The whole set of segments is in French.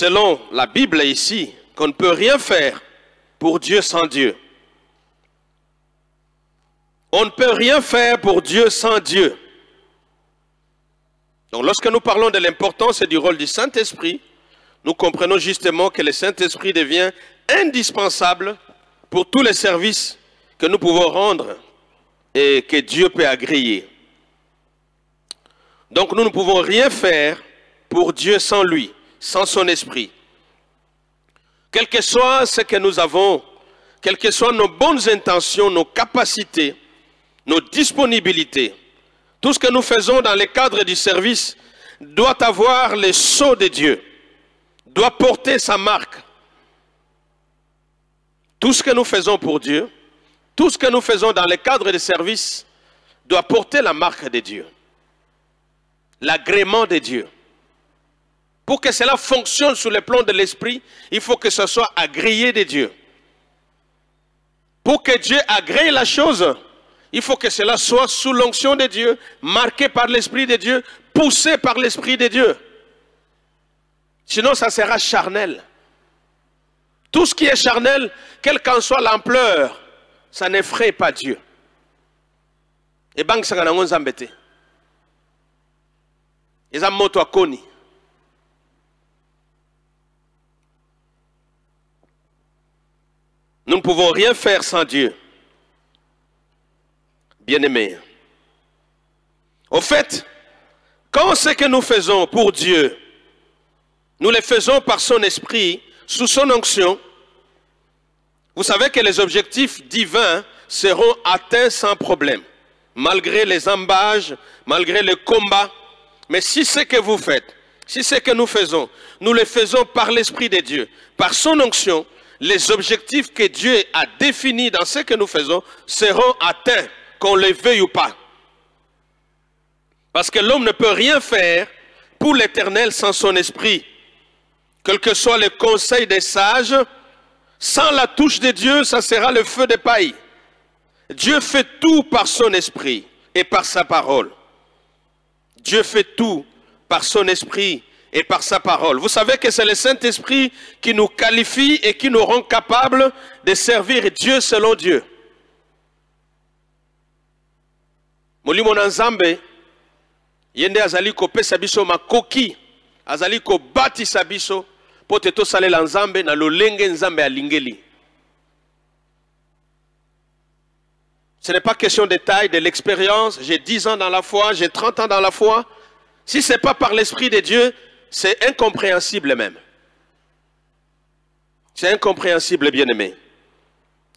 selon la Bible ici, qu'on ne peut rien faire pour Dieu sans Dieu. On ne peut rien faire pour Dieu sans Dieu. Donc lorsque nous parlons de l'importance et du rôle du Saint-Esprit, nous comprenons justement que le Saint-Esprit devient indispensable pour tous les services que nous pouvons rendre et que Dieu peut agréer. Donc nous ne pouvons rien faire pour Dieu sans lui, sans son esprit. Quel que soit ce que nous avons, quelles que soient nos bonnes intentions, nos capacités, nos disponibilités, tout ce que nous faisons dans le cadre du service doit avoir le sceau de Dieu, doit porter sa marque. Tout ce que nous faisons pour Dieu, tout ce que nous faisons dans le cadre du service doit porter la marque de Dieu, l'agrément de Dieu. Pour que cela fonctionne sur le plan de l'esprit, il faut que ce soit agréé de Dieu. Pour que Dieu agrée la chose, il faut que cela soit sous l'onction de Dieu, marqué par l'Esprit de Dieu, poussé par l'Esprit de Dieu. Sinon, ça sera charnel. Tout ce qui est charnel, quelle qu'en soit l'ampleur, ça n'effraie pas Dieu. Et bang ça n'angon zambete. Et ça moto a koni. Nous ne pouvons rien faire sans Dieu. Bien-aimés. Au fait, quand ce que nous faisons pour Dieu, nous le faisons par son esprit, sous son onction, vous savez que les objectifs divins seront atteints sans problème, malgré les emballages, malgré le combat. Mais si ce que vous faites, si ce que nous faisons, nous le faisons par l'Esprit de Dieu, par son onction, les objectifs que Dieu a définis dans ce que nous faisons seront atteints, qu'on le veuille ou pas. Parce que l'homme ne peut rien faire pour l'Éternel sans son esprit. Quel que soit le conseil des sages, sans la touche de Dieu, ça sera le feu de paille. Dieu fait tout par son esprit et par sa parole. Dieu fait tout par son esprit et par sa parole. Vous savez que c'est le Saint-Esprit qui nous qualifie et qui nous rend capables de servir Dieu selon Dieu. Molimo na Nzambe yende azali ko pesa biso makoki azali ko batisa biso po te tosalela Nzambe na lolenge Nzambe alingeli. Ce n'est pas question de taille, de l'expérience. J'ai 10 ans dans la foi, j'ai 30 ans dans la foi. Si ce n'est pas par l'Esprit de Dieu, c'est incompréhensible même. C'est incompréhensible, bien-aimé.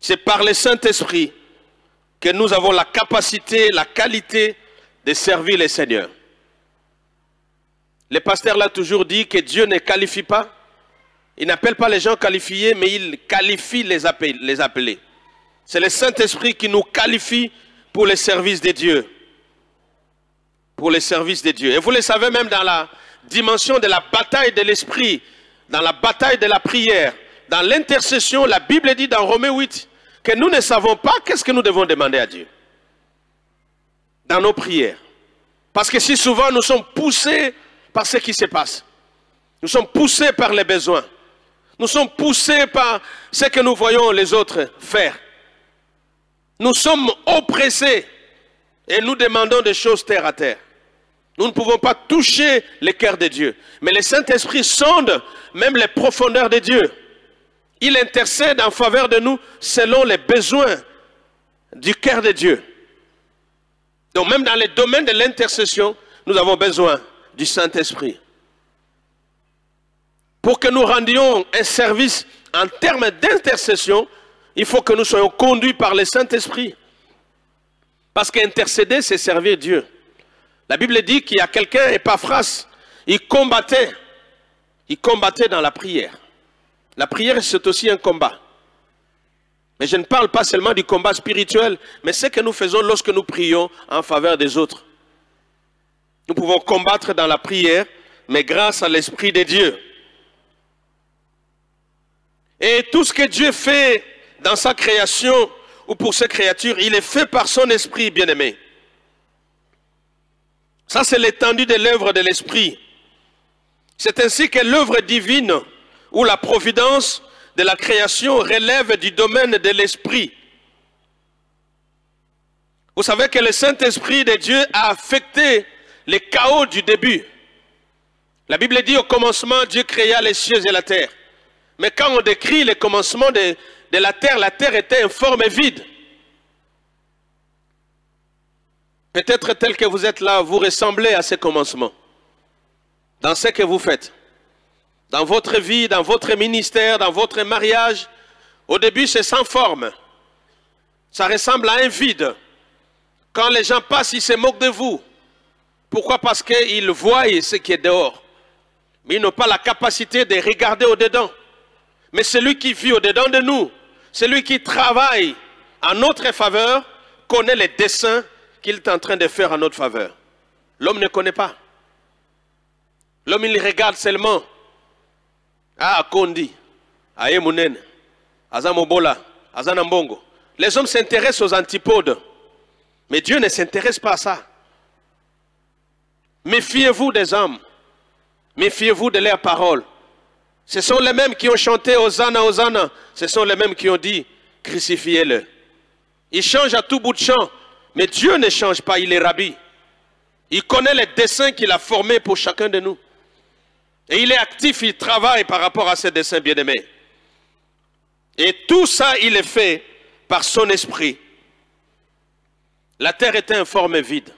C'est par le Saint-Esprit que nous avons la capacité, la qualité de servir le Seigneur. Le pasteur l'a toujours dit que Dieu ne qualifie pas. Il n'appelle pas les gens qualifiés, mais il qualifie les appelés. C'est le Saint-Esprit qui nous qualifie pour le service de Dieu. Pour le service de Dieu. Et vous le savez même dans la dimension de la bataille de l'Esprit, dans la bataille de la prière, dans l'intercession, la Bible dit dans Romains 8, que nous ne savons pas qu'est-ce que nous devons demander à Dieu dans nos prières. Parce que si souvent nous sommes poussés par ce qui se passe, nous sommes poussés par les besoins, nous sommes poussés par ce que nous voyons les autres faire. Nous sommes oppressés et nous demandons des choses terre à terre. Nous ne pouvons pas toucher le cœur de Dieu. Mais le Saint-Esprit sonde même les profondeurs de Dieu. Il intercède en faveur de nous selon les besoins du cœur de Dieu. Donc même dans les domaines de l'intercession, nous avons besoin du Saint-Esprit. Pour que nous rendions un service en termes d'intercession, il faut que nous soyons conduits par le Saint-Esprit. Parce qu'intercéder, c'est servir Dieu. La Bible dit qu'il y a quelqu'un, Epaphras, il combattait dans la prière. La prière, c'est aussi un combat. Mais je ne parle pas seulement du combat spirituel, mais ce que nous faisons lorsque nous prions en faveur des autres. Nous pouvons combattre dans la prière, mais grâce à l'Esprit de Dieu. Et tout ce que Dieu fait dans sa création ou pour ses créatures, il est fait par son Esprit, bien-aimé. Ça, c'est l'étendue de l'œuvre de l'Esprit. C'est ainsi que l'œuvre divine où la providence de la création relève du domaine de l'esprit. Vous savez que le Saint-Esprit de Dieu a affecté les chaos du début. La Bible dit au commencement, Dieu créa les cieux et la terre. Mais quand on décrit le commencement de la terre était informe et vide. Peut-être tel que vous êtes là, vous ressemblez à ce commencement. Dans ce que vous faites. Dans votre vie, dans votre ministère, dans votre mariage. Au début, c'est sans forme. Ça ressemble à un vide. Quand les gens passent, ils se moquent de vous. Pourquoi? Parce qu'ils voient ce qui est dehors. Mais ils n'ont pas la capacité de regarder au-dedans. Mais celui qui vit au-dedans de nous, celui qui travaille en notre faveur, connaît les desseins qu'il est en train de faire en notre faveur. L'homme ne connaît pas. L'homme, il regarde seulement. Ah, Kondi, Ayemunen, Azamobola, Azanambongo. Les hommes s'intéressent aux antipodes. Mais Dieu ne s'intéresse pas à ça. Méfiez-vous des hommes. Méfiez-vous de leurs paroles. Ce sont les mêmes qui ont chanté Hosanna, Hosanna. Ce sont les mêmes qui ont dit crucifiez-le. Ils changent à tout bout de champ. Mais Dieu ne change pas, il est rabbi. Il connaît les desseins qu'il a formés pour chacun de nous. Et il est actif, il travaille par rapport à ces desseins bien-aimés. Et tout ça, il est fait par son esprit. La terre était informe et vide.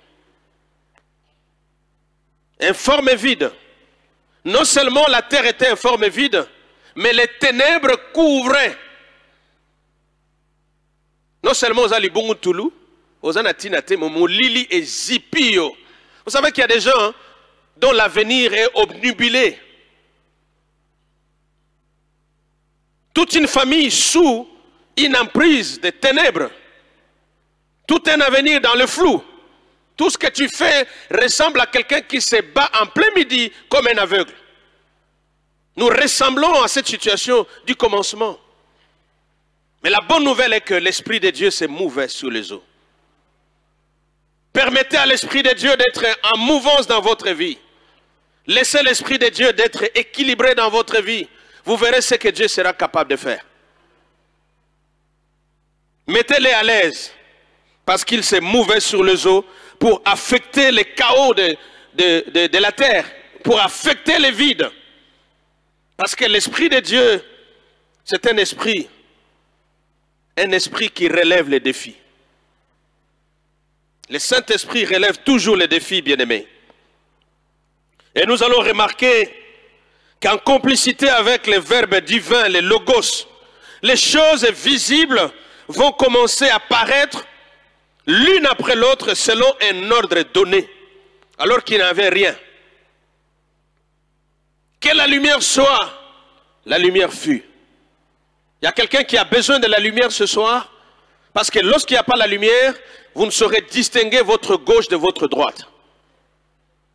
Informe et vide. Non seulement la terre était informe et vide, mais les ténèbres couvraient. Non seulement aux alibungu Toulou, aux anatinate, lili et zipio. Vous savez qu'il y a des gens dont l'avenir est obnubilé. Toute une famille sous une emprise de ténèbres. Tout un avenir dans le flou. Tout ce que tu fais ressemble à quelqu'un qui se bat en plein midi comme un aveugle. Nous ressemblons à cette situation du commencement. Mais la bonne nouvelle est que l'Esprit de Dieu s'est mouvé sur les eaux. Permettez à l'Esprit de Dieu d'être en mouvance dans votre vie. Laissez l'Esprit de Dieu d'être équilibré dans votre vie. Vous verrez ce que Dieu sera capable de faire. Mettez-les à l'aise. Parce qu'il s'est mouvé sur les eaux pour affecter les chaos de la terre, pour affecter les vides. Parce que l'Esprit de Dieu, c'est un esprit qui relève les défis. Le Saint-Esprit relève toujours les défis, bien-aimés. Et nous allons remarquer qu'en complicité avec les verbes divins, les logos, les choses visibles vont commencer à paraître l'une après l'autre selon un ordre donné, alors qu'il n'y avait rien. Que la lumière soit, la lumière fut. Il y a quelqu'un qui a besoin de la lumière ce soir, parce que lorsqu'il n'y a pas la lumière, vous ne saurez distinguer votre gauche de votre droite.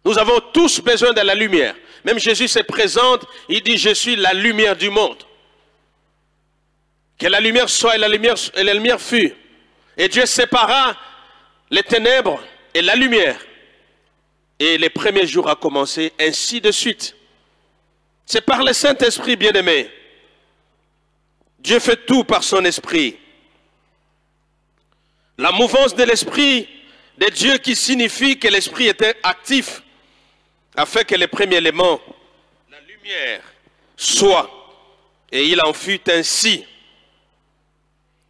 Nous avons tous besoin de la lumière. Même Jésus se présente, il dit « Je suis la lumière du monde ». Que la lumière soit et la lumière fut. Et Dieu sépara les ténèbres et la lumière. Et les premiers jours a commencé, ainsi de suite. C'est par le Saint-Esprit, bien-aimé. Dieu fait tout par son esprit. La mouvance de l'esprit de Dieu qui signifie que l'esprit était actif a fait que les premiers éléments, la lumière, soit. Et il en fut ainsi.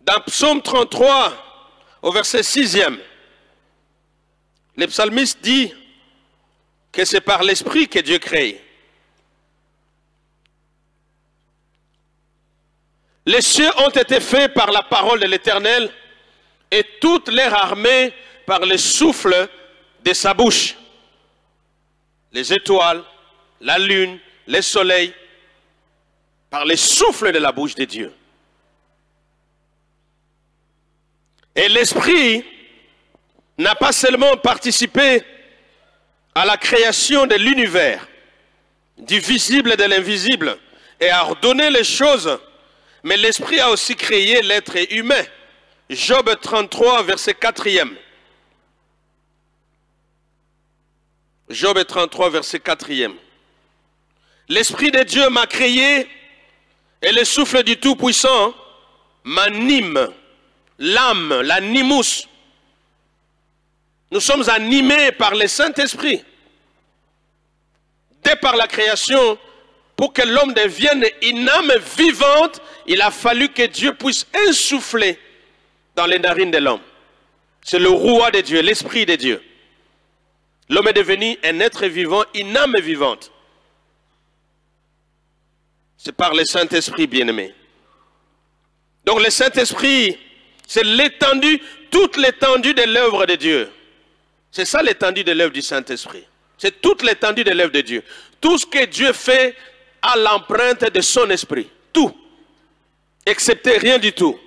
Dans Psaume 33, au verset 6e, le psalmiste dit que c'est par l'esprit que Dieu crée. Les cieux ont été faits par la parole de l'Éternel et toute leur armée par le souffle de sa bouche. Les étoiles, la lune, le soleil, par le souffle de la bouche de Dieu. Et l'Esprit n'a pas seulement participé à la création de l'univers, du visible et de l'invisible, et a ordonné les choses, mais l'Esprit a aussi créé l'être humain. Job 33, verset 4e. Job 33, verset 4e. L'Esprit de Dieu m'a créé Et le souffle du Tout-Puissant m'anime. L'âme, l'animus. Nous sommes animés par le Saint-Esprit. Dès par la création, pour que l'homme devienne une âme vivante, il a fallu que Dieu puisse insuffler dans les narines de l'homme. C'est le roi de Dieu, l'Esprit de Dieu. L'homme est devenu un être vivant, une âme vivante. C'est par le Saint-Esprit, bien-aimé. Donc le Saint-Esprit, c'est l'étendue, toute l'étendue de l'œuvre de Dieu. C'est ça l'étendue de l'œuvre du Saint-Esprit. C'est toute l'étendue de l'œuvre de Dieu. Tout ce que Dieu fait a l'empreinte de son esprit. Tout. Excepté rien du tout.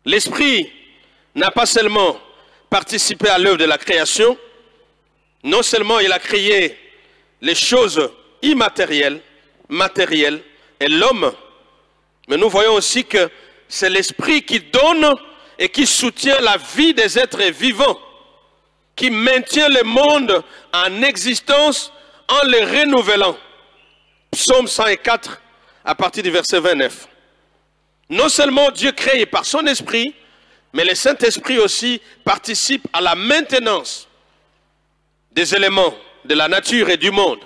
L'Esprit n'a pas seulement participé à l'œuvre de la création, non seulement il a créé les choses immatérielles, matérielles, et l'homme, mais nous voyons aussi que c'est l'Esprit qui donne et qui soutient la vie des êtres vivants, qui maintient le monde en existence en le renouvelant. Psaume 104, à partir du verset 29. Non seulement Dieu crée par son esprit, mais le Saint-Esprit aussi participe à la maintenance des éléments de la nature et du monde.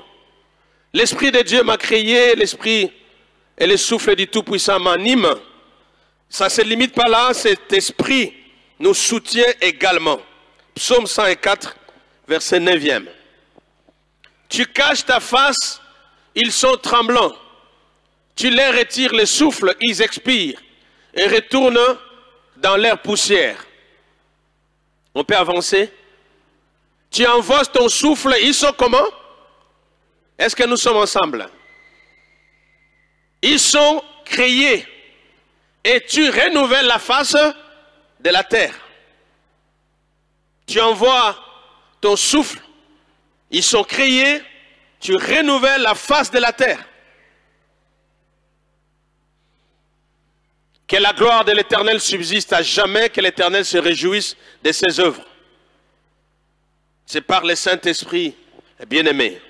L'Esprit de Dieu m'a créé, l'Esprit et le souffle du Tout-Puissant m'anime. Ça ne se limite pas là, cet esprit nous soutient également. Psaume 104, verset 9e. Tu caches ta face, ils sont tremblants. Tu leur retires le souffle, ils expirent et retournent dans leur poussière. On peut avancer. Tu envoies ton souffle, ils sont comment? Est-ce que nous sommes ensemble? Ils sont créés et tu renouvelles la face de la terre. Tu envoies ton souffle, ils sont créés, tu renouvelles la face de la terre. Que la gloire de l'Éternel subsiste à jamais, que l'Éternel se réjouisse de ses œuvres. C'est par le Saint-Esprit bien-aimé.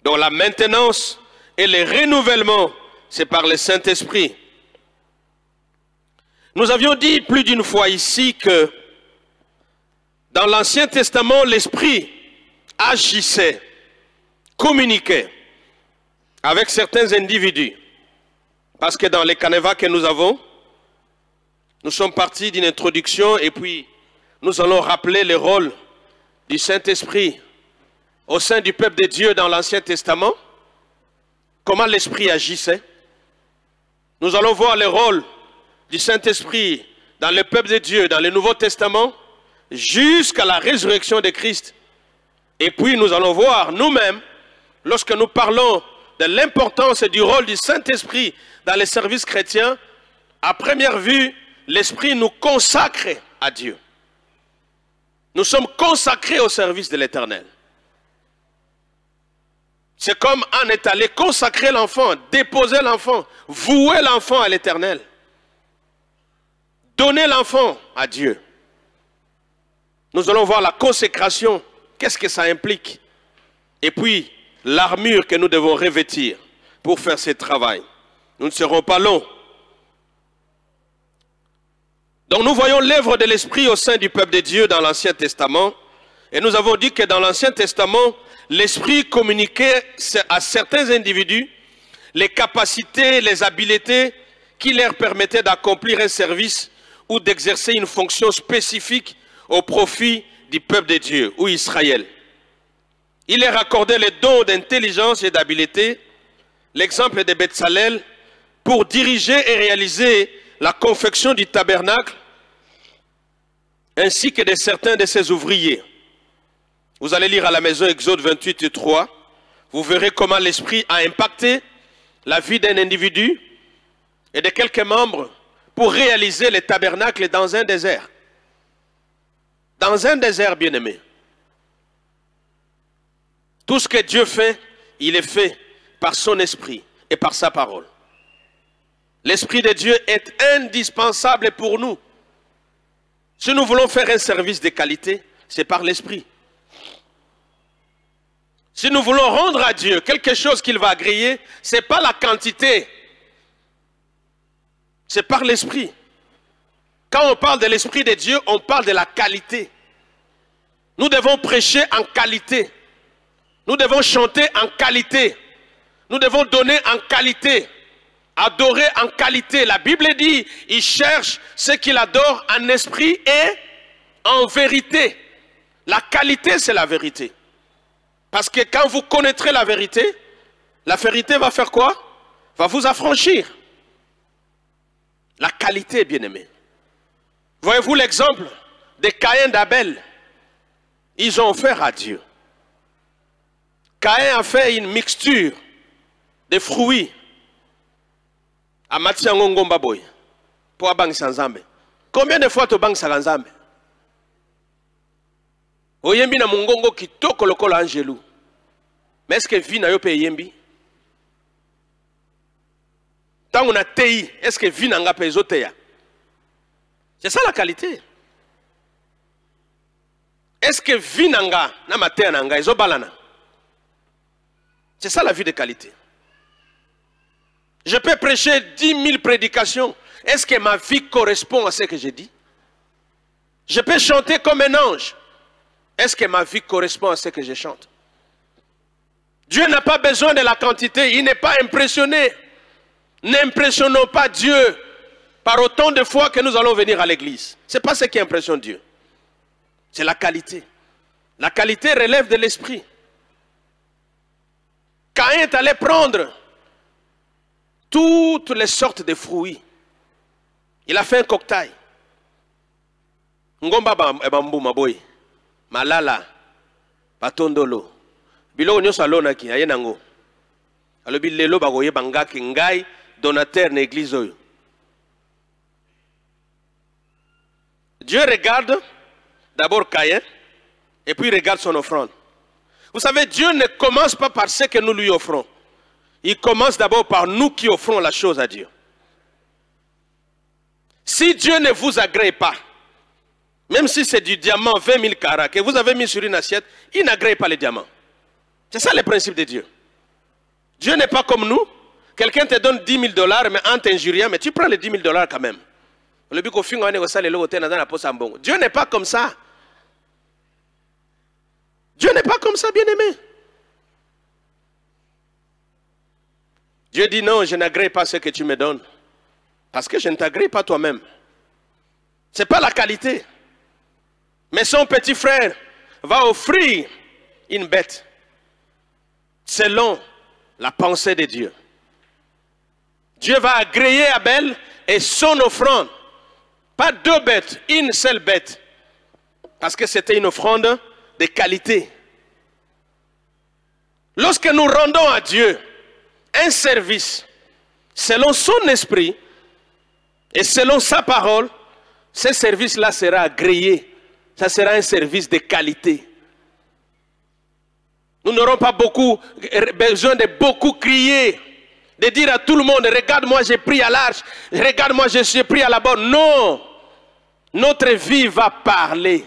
Donc la maintenance et le renouvellement, c'est par le Saint-Esprit. Nous avions dit plus d'une fois ici que dans l'Ancien Testament, l'Esprit agissait, communiquait avec certains individus. Parce que dans les canevas que nous avons, nous sommes partis d'une introduction et puis nous allons rappeler le rôle du Saint-Esprit au sein du peuple de Dieu dans l'Ancien Testament, comment l'Esprit agissait. Nous allons voir le rôle du Saint-Esprit dans le peuple de Dieu, dans le Nouveau Testament, jusqu'à la résurrection de Christ. Et puis nous allons voir nous-mêmes, lorsque nous parlons de l'importance et du rôle du Saint-Esprit dans les services chrétiens, à première vue, l'Esprit nous consacre à Dieu. Nous sommes consacrés au service de l'Éternel. C'est comme on est allé consacrer l'enfant, déposer l'enfant, vouer l'enfant à l'Éternel. Donner l'enfant à Dieu. Nous allons voir la consécration, qu'est-ce que ça implique. Et puis, l'armure que nous devons revêtir pour faire ce travail. Nous ne serons pas longs. Donc nous voyons l'œuvre de l'Esprit au sein du peuple de Dieu dans l'Ancien Testament. Et nous avons dit que dans l'Ancien Testament, l'Esprit communiquait à certains individus les capacités, les habiletés qui leur permettaient d'accomplir un service ou d'exercer une fonction spécifique au profit du peuple de Dieu ou Israël. Il leur accordait les dons d'intelligence et d'habileté, l'exemple de Betsalel, pour diriger et réaliser la confection du tabernacle, ainsi que de certains de ses ouvriers. Vous allez lire à la maison Exode 28, 3. Vous verrez comment l'Esprit a impacté la vie d'un individu et de quelques membres pour réaliser le tabernacle dans un désert. Dans un désert, bien-aimé. Tout ce que Dieu fait, il est fait par son esprit et par sa parole. L'Esprit de Dieu est indispensable pour nous. Si nous voulons faire un service de qualité, c'est par l'Esprit. Si nous voulons rendre à Dieu quelque chose qu'il va agréer, ce n'est pas la quantité. C'est par l'esprit. Quand on parle de l'esprit de Dieu, on parle de la qualité. Nous devons prêcher en qualité. Nous devons chanter en qualité. Nous devons donner en qualité. Adorer en qualité. La Bible dit, il cherche ceux qu'il adore en esprit et en vérité. La qualité, c'est la vérité. Parce que quand vous connaîtrez la vérité va faire quoi? Va vous affranchir. La qualité, bien-aimé. Voyez-vous l'exemple de Caïn et d'Abel? Ils ont offert à Dieu. Caïn a fait une mixture de fruits. À Matiangongo Mbaboy. Pour Abang Sanzambe. Combien de fois tu bangs Sanzambe? Oyembi na mungongo kitoko lokola angelou. Mais est-ce que vie na yo pe yembi? Tant on a tei, est-ce que vie na nga pe zoteya? C'est ça la qualité. Est-ce que vie na nga na matea na nga ezobalana? C'est ça la vie de qualité. Je peux prêcher 10 000 prédications. Est-ce que ma vie correspond à ce que je dis? Je peux chanter comme un ange. Est-ce que ma vie correspond à ce que je chante? Dieu n'a pas besoin de la quantité. Il n'est pas impressionné. N'impressionnons pas Dieu par autant de fois que nous allons venir à l'église. Ce n'est pas ce qui impressionne Dieu. C'est la qualité. La qualité relève de l'esprit. Caïn est allé prendre toutes les sortes de fruits. Il a fait un cocktail. Ngomba bambu maboy. Malala. Patondolo. Bilo nyo salona ki ayenango. Alobi lelo bagoye bangaki ngai donateur na église oyo. Dieu regarde d'abord Caïn et puis regarde son offrande. Vous savez, Dieu ne commence pas par ce que nous lui offrons. Il commence d'abord par nous qui offrons la chose à Dieu. Si Dieu ne vous agrée pas, même si c'est du diamant 20 000 carats que vous avez mis sur une assiette, il n'agrée pas les diamants. C'est ça le principe de Dieu. Dieu n'est pas comme nous. Quelqu'un te donne 10 000 $, mais en t'injuriant, mais tu prends les 10 000 $ quand même. Dieu n'est pas comme ça. Dieu n'est pas comme ça, bien-aimé. Dieu dit non, je n'agrée pas ce que tu me donnes. Parce que je ne t'agrée pas toi-même. Ce n'est pas la qualité. Mais son petit frère va offrir une bête selon la pensée de Dieu. Dieu va agréer Abel et son offrande. Pas 2 bêtes, une seule bête. Parce que c'était une offrande de qualité. Lorsque nous rendons à Dieu un service selon son esprit et selon sa parole, ce service-là sera agréé. Ça sera un service de qualité. Nous n'aurons pas besoin de beaucoup crier, de dire à tout le monde, regarde-moi, j'ai pris à l'arche, regarde-moi, j'ai pris à la bonne. Non, notre vie va parler.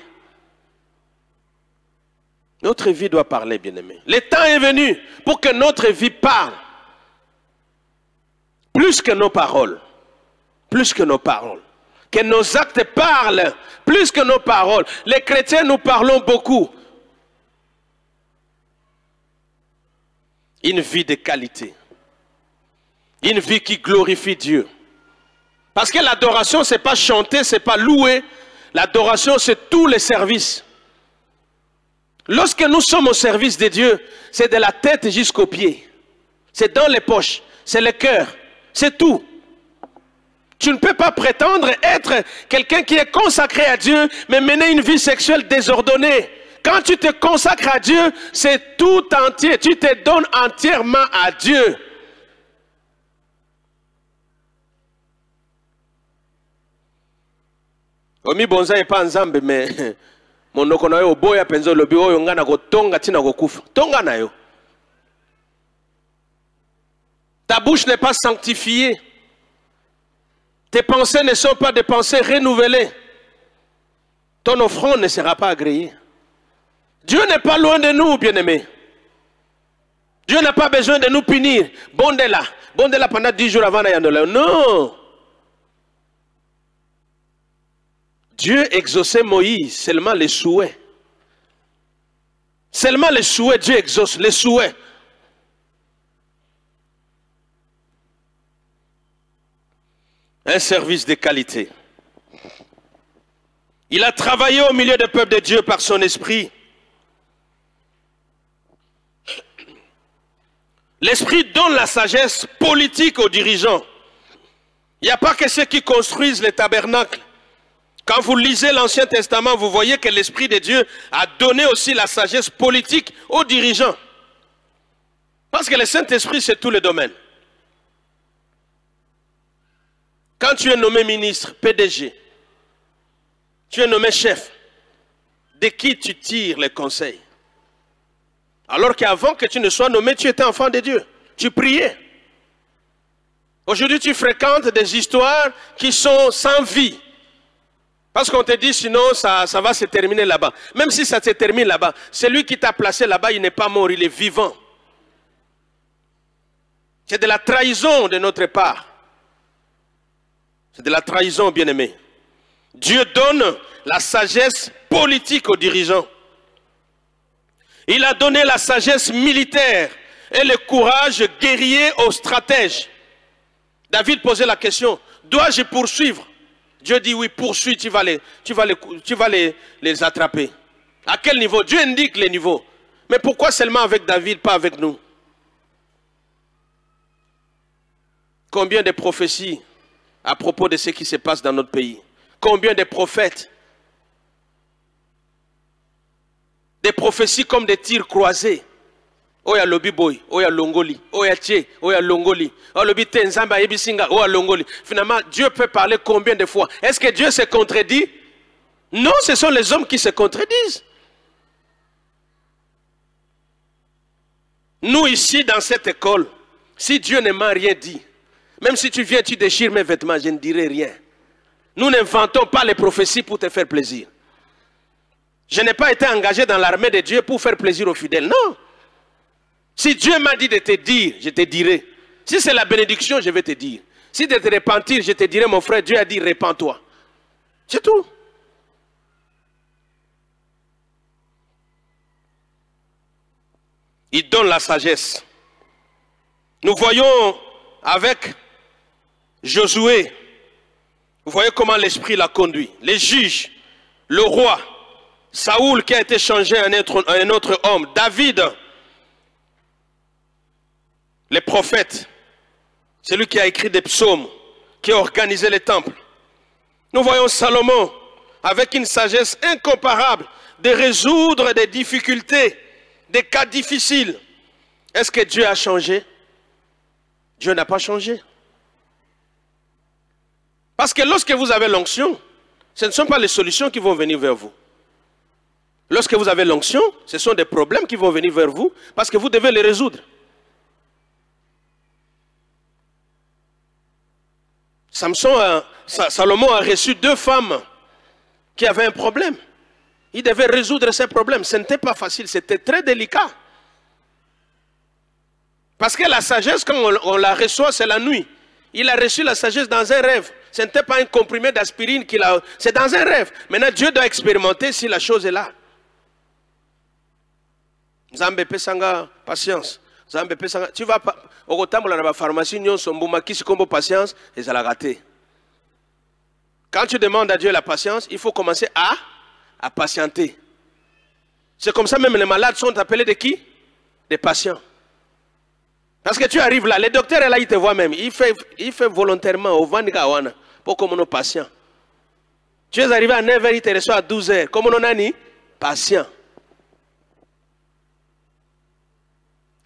Notre vie doit parler, bien-aimé. Le temps est venu pour que notre vie parle. Plus que nos paroles. Plus que nos paroles. Que nos actes parlent plus que nos paroles. Les chrétiens, nous parlons beaucoup. Une vie de qualité. Une vie qui glorifie Dieu. Parce que l'adoration, ce n'est pas chanter, ce n'est pas louer. L'adoration, c'est tous les services. Lorsque nous sommes au service de Dieu, c'est de la tête jusqu'aux pieds. C'est dans les poches, c'est le cœur, c'est tout. Tu ne peux pas prétendre être quelqu'un qui est consacré à Dieu, mais mener une vie sexuelle désordonnée. Quand tu te consacres à Dieu, c'est tout entier. Tu te donnes entièrement à Dieu. Omi bonza est pas nzambe, mais monoko na yo boya penzo lobi oyo ngana ko tonga tina ko kufa. Tonga na yo. Ta bouche n'est pas sanctifiée. Tes pensées ne sont pas des pensées renouvelées. Ton offrande ne sera pas agréée. Dieu n'est pas loin de nous, bien-aimés. Dieu n'a pas besoin de nous punir. Bondela pendant 10 jours avant d'Ayandola. Non. Dieu exauçait Moïse seulement les souhaits. Seulement les souhaits, Dieu exauce les souhaits. Un service de qualité. Il a travaillé au milieu du peuple de Dieu par son esprit. L'esprit donne la sagesse politique aux dirigeants. Il n'y a pas que ceux qui construisent les tabernacles. Quand vous lisez l'Ancien Testament, vous voyez que l'Esprit de Dieu a donné aussi la sagesse politique aux dirigeants. Parce que le Saint-Esprit, c'est tous les domaines. Quand tu es nommé ministre, PDG, tu es nommé chef, de qui tu tires les conseils? Alors qu'avant que tu ne sois nommé, tu étais enfant de Dieu. Tu priais. Aujourd'hui, tu fréquentes des histoires qui sont sans vie. Parce qu'on te dit, sinon, ça va se terminer là-bas. Même si ça se termine là-bas, celui qui t'a placé là-bas, il n'est pas mort, il est vivant. C'est de la trahison de notre part. C'est de la trahison, bien-aimé. Dieu donne la sagesse politique aux dirigeants. Il a donné la sagesse militaire et le courage guerrier aux stratèges. David posait la question, dois-je poursuivre? Dieu dit oui, poursuis, tu vas les attraper. À quel niveau? Dieu indique les niveaux. Mais pourquoi seulement avec David, pas avec nous? Combien de prophéties à propos de ce qui se passe dans notre pays? Combien de prophètes? Des prophéties comme des tirs croisés. Oya lobi boy, oya longoli, oya tché, oya longoli, oya lobi tenzamba ebisinga, oya longoli. Finalement, Dieu peut parler combien de fois? Est-ce que Dieu se contredit? Non, ce sont les hommes qui se contredisent. Nous ici dans cette école, si Dieu ne m'a rien dit, même si tu viens, tu déchires mes vêtements, je ne dirai rien. Nous n'inventons pas les prophéties pour te faire plaisir. Je n'ai pas été engagé dans l'armée de Dieu pour faire plaisir aux fidèles, non. Si Dieu m'a dit de te dire, je te dirai. Si c'est la bénédiction, je vais te dire. Si de te repentir, je te dirai, mon frère, Dieu a dit, repens-toi. C'est tout. Il donne la sagesse. Nous voyons avec Josué, vous voyez comment l'Esprit l'a conduit. Les juges, le roi, Saoul qui a été changé en un autre homme, David, les prophètes, celui qui a écrit des psaumes, qui a organisé les temples. Nous voyons Salomon avec une sagesse incomparable de résoudre des difficultés, des cas difficiles. Est-ce que Dieu a changé? Dieu n'a pas changé. Parce que lorsque vous avez l'onction, ce ne sont pas les solutions qui vont venir vers vous. Lorsque vous avez l'onction, ce sont des problèmes qui vont venir vers vous parce que vous devez les résoudre. Salomon a reçu 2 femmes qui avaient un problème. Il devait résoudre ces problèmes. Ce n'était pas facile, c'était très délicat. Parce que la sagesse, quand on la reçoit, c'est la nuit. Il a reçu la sagesse dans un rêve. Ce n'était pas un comprimé d'aspirine qu'il a... C'est dans un rêve. Maintenant, Dieu doit expérimenter si la chose est là. Nzambe pesanga patience. Nzambe pesanga. Tu vas pas au tambola na ba pharmacie nyon sombuma kisi kombo patience et ça l'a raté. Quand tu demandes à Dieu la patience, il faut commencer à patienter. C'est comme ça même les malades sont appelés de qui? Des patients. Parce que tu arrives là, le docteur est là, il te voit même. Il fait volontairement au Vangawana pour comme nos patients. Tu es arrivé à 9h, il te reçoit à 12h. Comme on a dit, patient.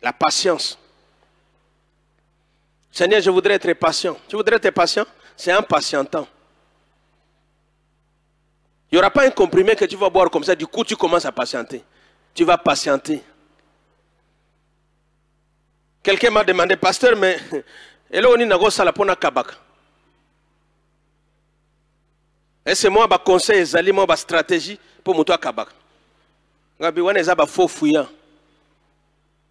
La patience. Seigneur, je voudrais être patient. Tu voudrais être patient? C'est en patientant. Il n'y aura pas un comprimé que tu vas boire comme ça, du coup tu commences à patienter. Tu vas patienter. Quelqu'un m'a demandé, pasteur, mais elle on n'a pas la kabak. Et c'est moi qui conseille, c'est moi qui stratégie pour monter à kabak. Gabi wana eza ba faux fouillant.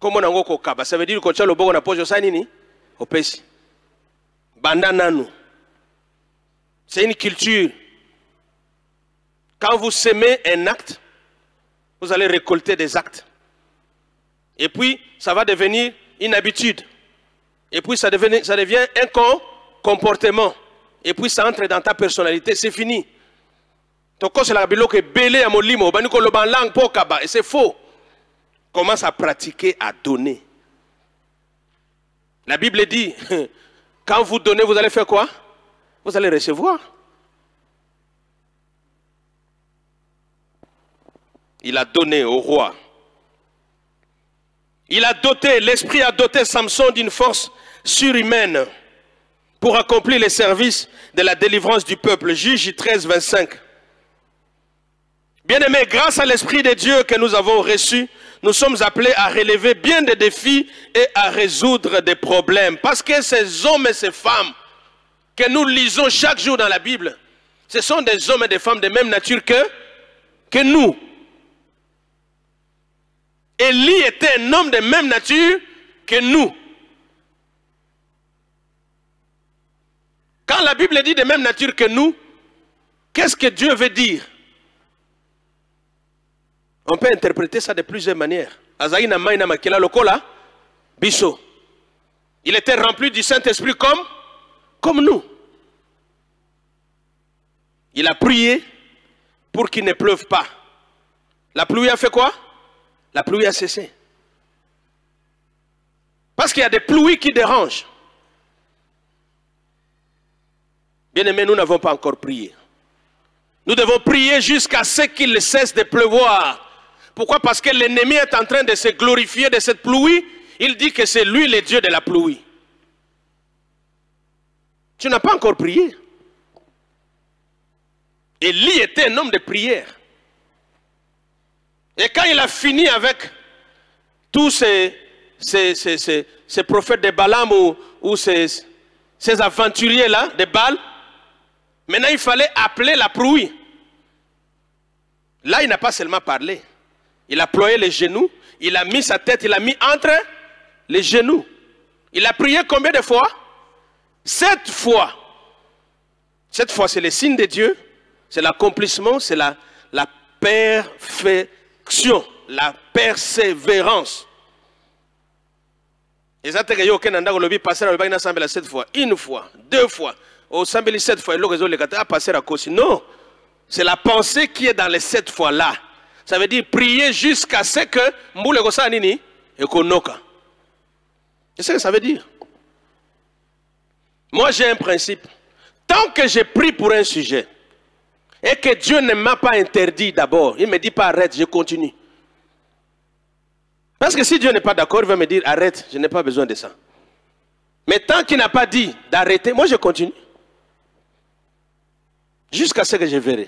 Comment on a kaba? Ça veut dire que tu as le bon approche au sanini, au pesi. Bandananu. C'est une culture. Quand vous semez un acte, vous allez récolter des actes. Et puis, ça va devenir une habitude. Et puis, ça devient un comportement. Et puis, ça entre dans ta personnalité. C'est fini. C'est la bilo que belé à molimo, baniko le ban langue pour kaba. Et c'est faux. Commence à pratiquer, à donner. La Bible dit, quand vous donnez, vous allez faire quoi? Vous allez recevoir. Il a donné au roi. Il a doté, l'Esprit a doté Samson d'une force surhumaine pour accomplir les services de la délivrance du peuple. Juge 13, 25. Bien-aimés, grâce à l'Esprit de Dieu que nous avons reçu, nous sommes appelés à relever bien des défis et à résoudre des problèmes. Parce que ces hommes et ces femmes que nous lisons chaque jour dans la Bible, ce sont des hommes et des femmes de même nature que nous. Élie était un homme de même nature que nous. Quand la Bible dit de même nature que nous, qu'est-ce que Dieu veut dire? On peut interpréter ça de plusieurs manières. Il était rempli du Saint-Esprit comme nous. Il a prié pour qu'il ne pleuve pas. La pluie a fait quoi? La pluie a cessé. Parce qu'il y a des pluies qui dérangent. Bien-aimés, nous n'avons pas encore prié. Nous devons prier jusqu'à ce qu'il cesse de pleuvoir. Pourquoi? Parce que l'ennemi est en train de se glorifier de cette pluie. Il dit que c'est lui le Dieu de la pluie. Tu n'as pas encore prié. Élie était un homme de prière. Et quand il a fini avec tous ces prophètes de Balaam ou ces aventuriers-là de Baal, maintenant il fallait appeler la pluie. Là, il n'a pas seulement parlé. Il a ployé les genoux, il a mis sa tête, il a mis entre les genoux. Il a prié combien de fois? 7 fois. 7 fois, c'est le signe de Dieu, c'est l'accomplissement, c'est la perfection, la persévérance. Et ça, c'est que passer 7 fois, 1 fois, 2 fois, au 7 fois, il passer à cause. Non, c'est la pensée qui est dans les 7 fois-là. Ça veut dire prier jusqu'à ce que Mboule Gosa Nini et Konoka. C'est ce que ça veut dire. Moi, j'ai un principe. Tant que je prie pour un sujet et que Dieu ne m'a pas interdit d'abord, il ne me dit pas arrête, je continue. Parce que si Dieu n'est pas d'accord, il va me dire arrête, je n'ai pas besoin de ça. Mais tant qu'il n'a pas dit d'arrêter, moi je continue. Jusqu'à ce que je verrai.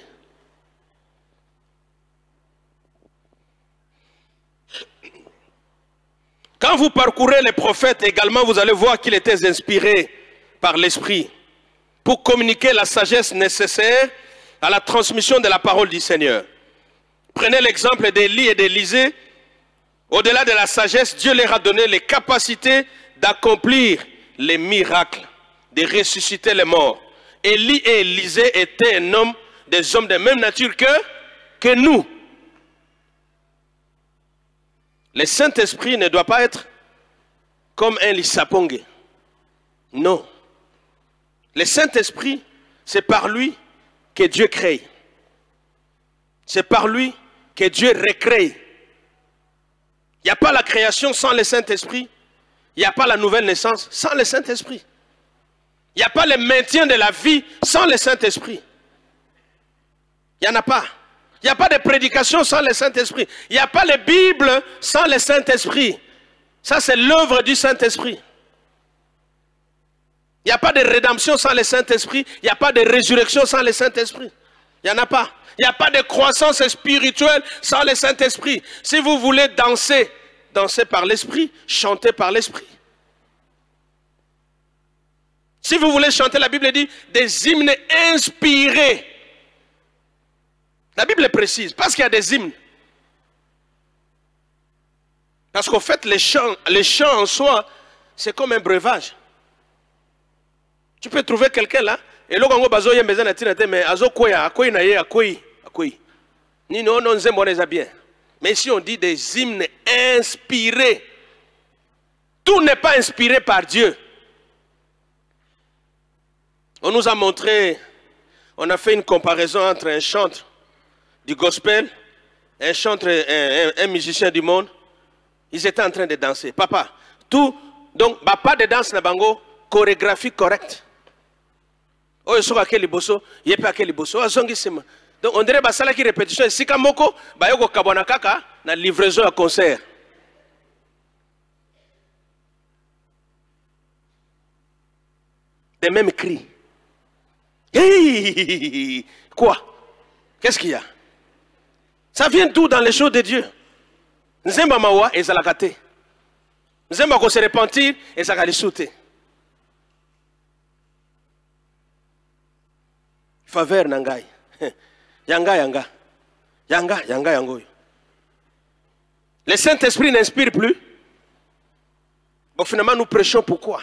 Quand vous parcourez les prophètes également, vous allez voir qu'ils étaient inspirés par l'Esprit pour communiquer la sagesse nécessaire à la transmission de la parole du Seigneur. Prenez l'exemple d'Élie et d'Élisée. Au-delà de la sagesse, Dieu leur a donné les capacités d'accomplir les miracles, de ressusciter les morts. Élie et Élisée étaient des hommes de même nature que nous. Le Saint-Esprit ne doit pas être comme un lissapongue. Non. Le Saint-Esprit, c'est par lui que Dieu crée. C'est par lui que Dieu recrée. Il n'y a pas la création sans le Saint-Esprit. Il n'y a pas la nouvelle naissance sans le Saint-Esprit. Il n'y a pas le maintien de la vie sans le Saint-Esprit. Il n'y en a pas. Il n'y a pas de prédication sans le Saint-Esprit. Il n'y a pas de Bible sans le Saint-Esprit. Ça, c'est l'œuvre du Saint-Esprit. Il n'y a pas de rédemption sans le Saint-Esprit. Il n'y a pas de résurrection sans le Saint-Esprit. Il n'y en a pas. Il n'y a pas de croissance spirituelle sans le Saint-Esprit. Si vous voulez danser, dansez par l'Esprit, chantez par l'Esprit. Si vous voulez chanter, la Bible dit des hymnes inspirés. La Bible est précise, parce qu'il y a des hymnes. Parce qu'en fait, les chants en soi, c'est comme un breuvage. Tu peux trouver quelqu'un là, et là, mais mais si on dit des hymnes inspirés, tout n'est pas inspiré par Dieu. On nous a montré, on a fait une comparaison entre un chanteur du gospel, un musicien du monde. Ils étaient en train de danser. Papa, tout, donc, pas de danse na bango, chorégraphie correcte. Oh, il sera quel bosso, il n'y a pas quel bosso, donc on dirait basala qui répétition, si kamoko, bayoko kabona kaka, na livraison à concert. Des mêmes cris. Hey, quoi? Qu'est-ce qu'il y a? Ça vient d'où dans les choses de Dieu? Nzemba mawa et zalakate. Nzemba ko se repentir et zakali souté. Faveur nangai. Yanga. Le Saint-Esprit n'inspire plus. Bon, finalement, nous prêchons pourquoi?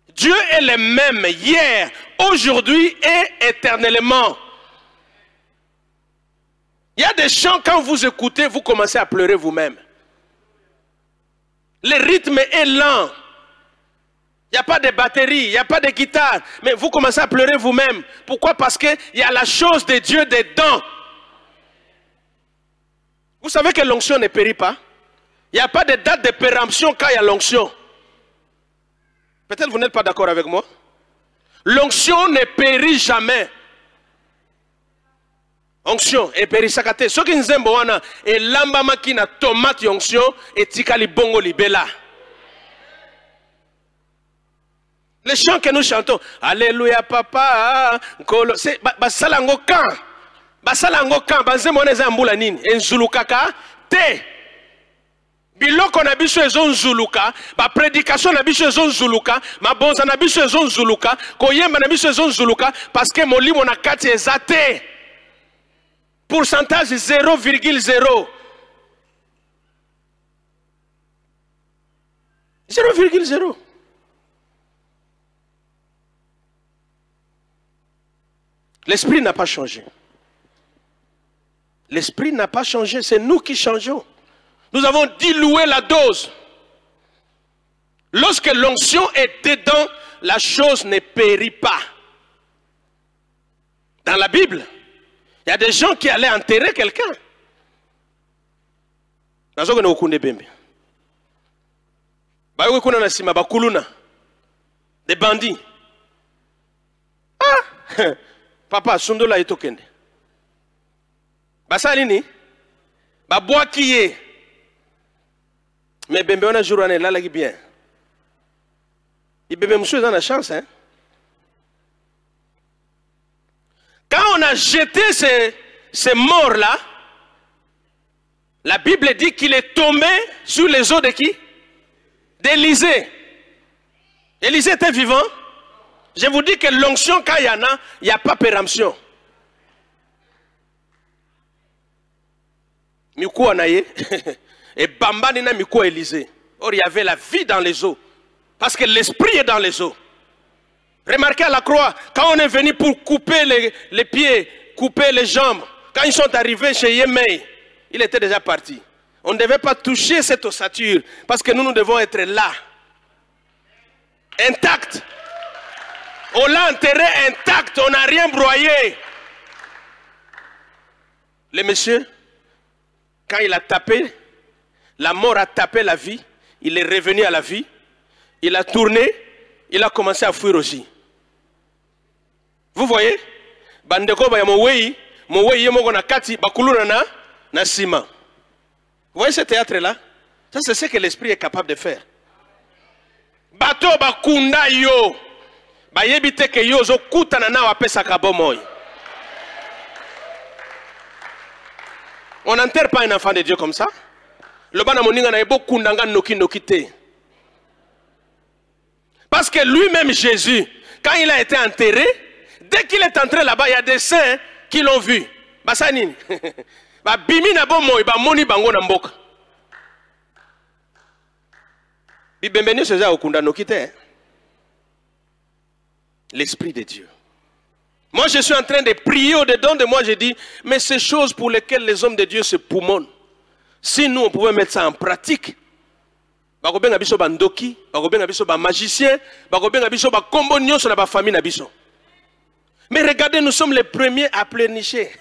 Dieu est le même hier, aujourd'hui et éternellement. Il y a des chants, quand vous écoutez, vous commencez à pleurer vous-même. Le rythme est lent. Il n'y a pas de batterie, il n'y a pas de guitare. Mais vous commencez à pleurer vous-même. Pourquoi? Parce qu'il y a la chose de Dieu dedans. Vous savez que l'onction ne périt pas. Il n'y a pas de date de péremption quand il y a l'onction. Peut-être que vous n'êtes pas d'accord avec moi. L'onction ne périt jamais. Onction et périsakate. Ce qui nous aime, et lamba makina tomate onction et tikali bongo libela. Les chants que nous chantons, Alléluia papa, c'est basalango kan, bazemone zambula nini, enzulukaka te. Biloko na biso ezon zuluka, ba prédication na biso ezon zuluka, ma bonza na biso ezon zuluka, koyemba na biso ezon zuluka, parce que molimo na kati ezate. Pourcentage 0,0. 0,0. L'esprit n'a pas changé. L'esprit n'a pas changé, c'est nous qui changeons. Nous avons dilué la dose. Lorsque l'onction est dedans, la chose ne périt pas. Dans la Bible, il y a des gens qui allaient enterrer quelqu'un. Des bandits. Ah! Papa, sundola itokende. Basalini, babwa kiye. Mais bembe on a jour on est là là bien. Il bembe monsieur dans la chance hein. Quand on a jeté ces morts là, la Bible dit qu'il est tombé sur les os de qui? D'Élisée. Élisée était vivant. Je vous dis que l'onction, quand il y en a, il n'y a pas péremption. Mikou Anaye et Bamba Nina Mikou Élisée. Or, il y avait la vie dans les eaux. Parce que l'esprit est dans les eaux. Remarquez à la croix, quand on est venu pour couper les pieds, couper les jambes, quand ils sont arrivés chez Yemei, il était déjà parti. On ne devait pas toucher cette ossature. Parce que nous devons être là. Intact. On l'a enterré intact, on n'a rien broyé. Le monsieur, quand il a tapé, la mort a tapé la vie, il est revenu à la vie, il a tourné, il a commencé à fuir aussi. Vous voyez? Bandeko ba mowei yemoko na kati bakuluna na sima. Vous voyez ce théâtre là? Ça c'est ce que l'esprit est capable de faire. Bato bakunda yo. Bayebite ke yo zo kutana na wapesa kabomoy. On n'enterre pas un enfant de Dieu comme ça. Le bana moninga na ebo kundanga noki nokite. Parce que lui-même Jésus, quand il a été enterré, dès qu'il est entré là-bas, il y a des saints qui l'ont vu. Basanini. Ba bimi na bomoy ba moni bango na mboka. L'Esprit de Dieu. Moi, je suis en train de prier au-dedans de moi. Je dis, mais ces choses pour lesquelles les hommes de Dieu se poumonnent, si nous, on pouvait mettre ça en pratique, mais regardez, nous sommes les premiers à pleurnicher.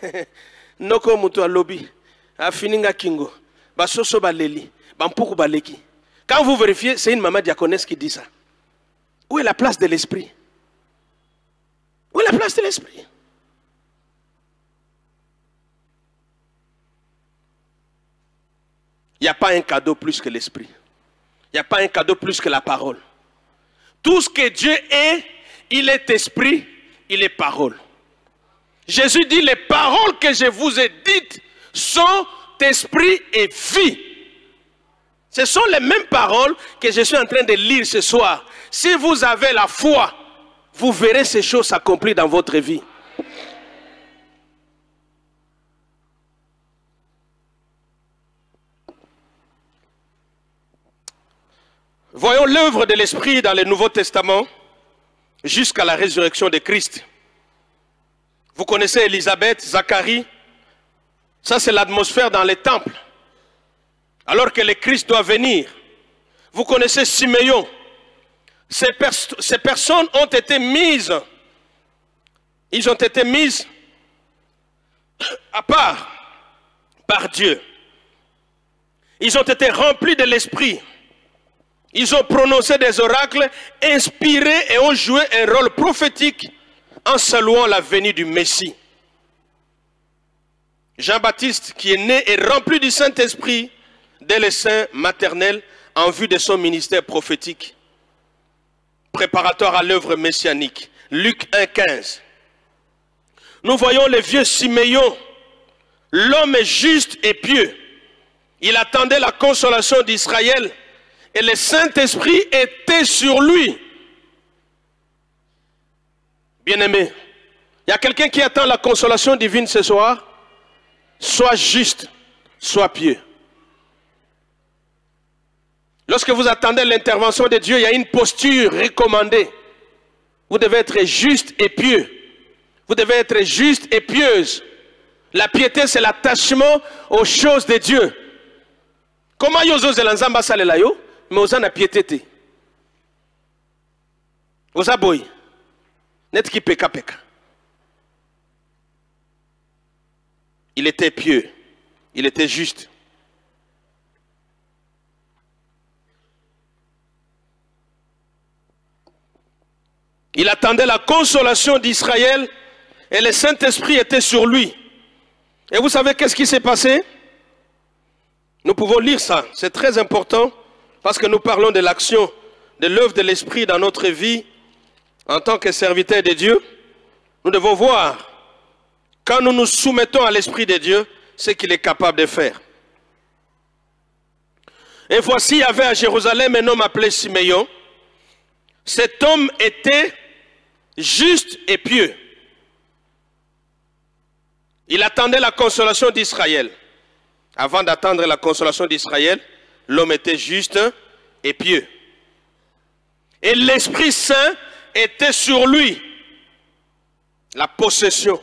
Noko mutu alobi, afininga kingo, basoso baleli, bampuku baleki. Quand vous vérifiez, c'est une maman diaconesse qui dit ça. Où est la place de l'esprit? Où est la place de l'esprit? Il n'y a pas un cadeau plus que l'esprit. Il n'y a pas un cadeau plus que la parole. Tout ce que Dieu est, il est esprit, il est parole. Jésus dit, les paroles que je vous ai dites sont esprit et vie. Ce sont les mêmes paroles que je suis en train de lire ce soir. Si vous avez la foi, vous verrez ces choses s'accomplir dans votre vie. Voyons l'œuvre de l'Esprit dans le Nouveau Testament jusqu'à la résurrection de Christ. Vous connaissez Élisabeth, Zacharie. Ça, c'est l'atmosphère dans les temples. Alors que le Christ doit venir. Vous connaissez Siméon. Ces personnes ont été mises. Ils ont été mises à part par Dieu. Ils ont été remplis de l'Esprit. Ils ont prononcé des oracles inspirés et ont joué un rôle prophétique en saluant la venue du Messie. Jean-Baptiste, qui est né et rempli du Saint-Esprit dès le sein maternel en vue de son ministère prophétique, préparatoire à l'œuvre messianique. Luc 1,15. Nous voyons le vieux Siméon, l'homme juste et pieux. Il attendait la consolation d'Israël et le Saint-Esprit était sur lui. Bien-aimé, il y a quelqu'un qui attend la consolation divine ce soir. Sois juste, sois pieux. Lorsque vous attendez l'intervention de Dieu, il y a une posture recommandée. Vous devez être juste et pieux. Vous devez être juste et pieuse. La piété, c'est l'attachement aux choses de Dieu. Comment yozo zelanzamba salela yo, mais oza na piété. Oza boy. Net ki peka peka. Il était pieux. Il était juste. Il attendait la consolation d'Israël et le Saint-Esprit était sur lui. Et vous savez qu'est-ce qui s'est passé? Nous pouvons lire ça. C'est très important parce que nous parlons de l'action, de l'œuvre de l'Esprit dans notre vie en tant que serviteurs de Dieu. Nous devons voir, quand nous nous soumettons à l'Esprit de Dieu, ce qu'il est capable de faire. Et voici, il y avait à Jérusalem un homme appelé Siméon. Cet homme était juste et pieux. Il attendait la consolation d'Israël. Avant d'attendre la consolation d'Israël, l'homme était juste et pieux. Et l'Esprit Saint était sur lui. La possession.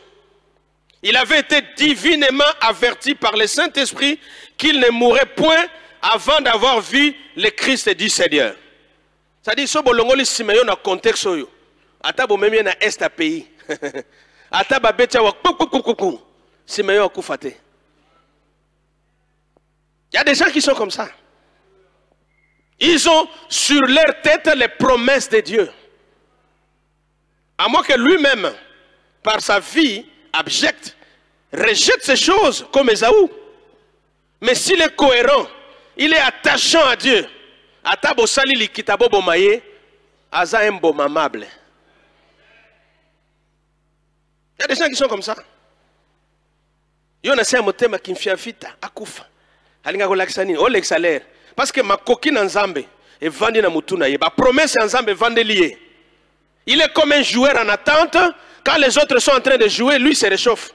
Il avait été divinement averti par le Saint-Esprit qu'il ne mourrait point avant d'avoir vu le Christ du Seigneur. C'est-à-dire, si vous Siméon dans le contexte, ata bo même na est à pays. Ata ba betia wa kukukukuku. Siméon a koufate. Il y a des gens qui sont comme ça. Ils ont sur leur tête les promesses de Dieu. À moins que lui-même, par sa vie abjecte, rejette ces choses comme Ésaü. Mais s'il est cohérent, il est attachant à Dieu. Atabo sali li kitabo bomaye, aza un bon amable. Il y a des gens qui sont comme ça. Il y a un motema qui me fait vite à Koufa. Alinga relaxani, o l'exalaire. Parce que ma coquine en Zambé est vendue dans Mutuna. Ma promesse en Zambé est vendue liée. Il est comme un joueur en attente. Quand les autres sont en train de jouer, lui se réchauffe.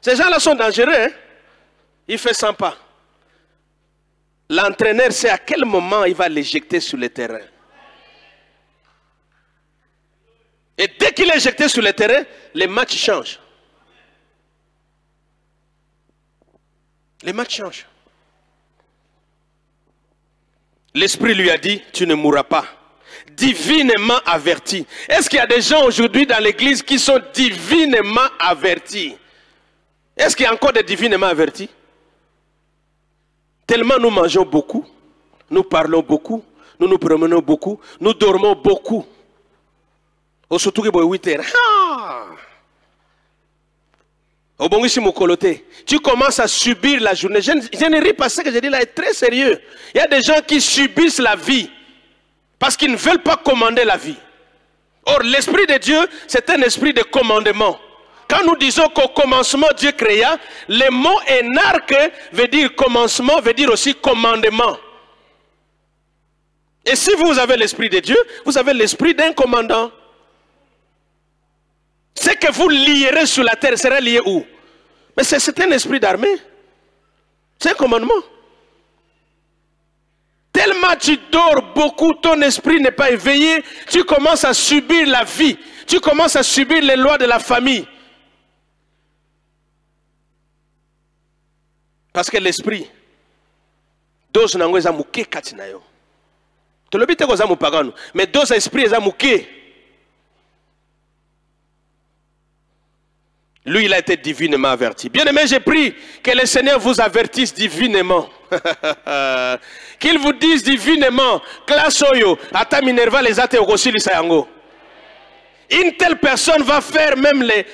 Ces gens-là sont dangereux. Hein? Il fait 100 pas. l'entraîneur sait à quel moment il va l'éjecter sur le terrain. Et dès qu'il est éjecté sur le terrain, les matchs changent. Les matchs changent. L'Esprit lui a dit, tu ne mourras pas. Divinement averti. Est-ce qu'il y a des gens aujourd'hui dans l'église qui sont divinement avertis? Est-ce qu'il y a encore des divinement avertis? Tellement nous mangeons beaucoup, nous parlons beaucoup, nous nous promenons beaucoup, nous dormons beaucoup. Surtout que 8 heures. Tu commences à subir la journée. Je ne ris pas, ce que je dis là est très sérieux. Il y a des gens qui subissent la vie parce qu'ils ne veulent pas commander la vie. Or, l'Esprit de Dieu, c'est un esprit de commandement. Quand nous disons qu'au commencement, Dieu créa, le mot énarque veut dire commencement, veut dire aussi commandement. Et si vous avez l'Esprit de Dieu, vous avez l'esprit d'un commandant. Ce que vous lierez sur la terre sera lié où? Mais c'est un esprit d'armée. C'est un commandement. Tellement tu dors beaucoup, ton esprit n'est pas éveillé, tu commences à subir la vie. Tu commences à subir les lois de la famille. Parce que l'esprit, dose nango eza muke kati na yo. Tolobi te ko za mupagano, mais dose esprit eza muke. Lui, il a été divinement averti. Bien-aimé, j'ai pris que le Seigneur vous avertisse divinement. Qu'il vous dise divinement, classe oyo, ata minerva les ate okosili sayango. Une telle personne va faire même les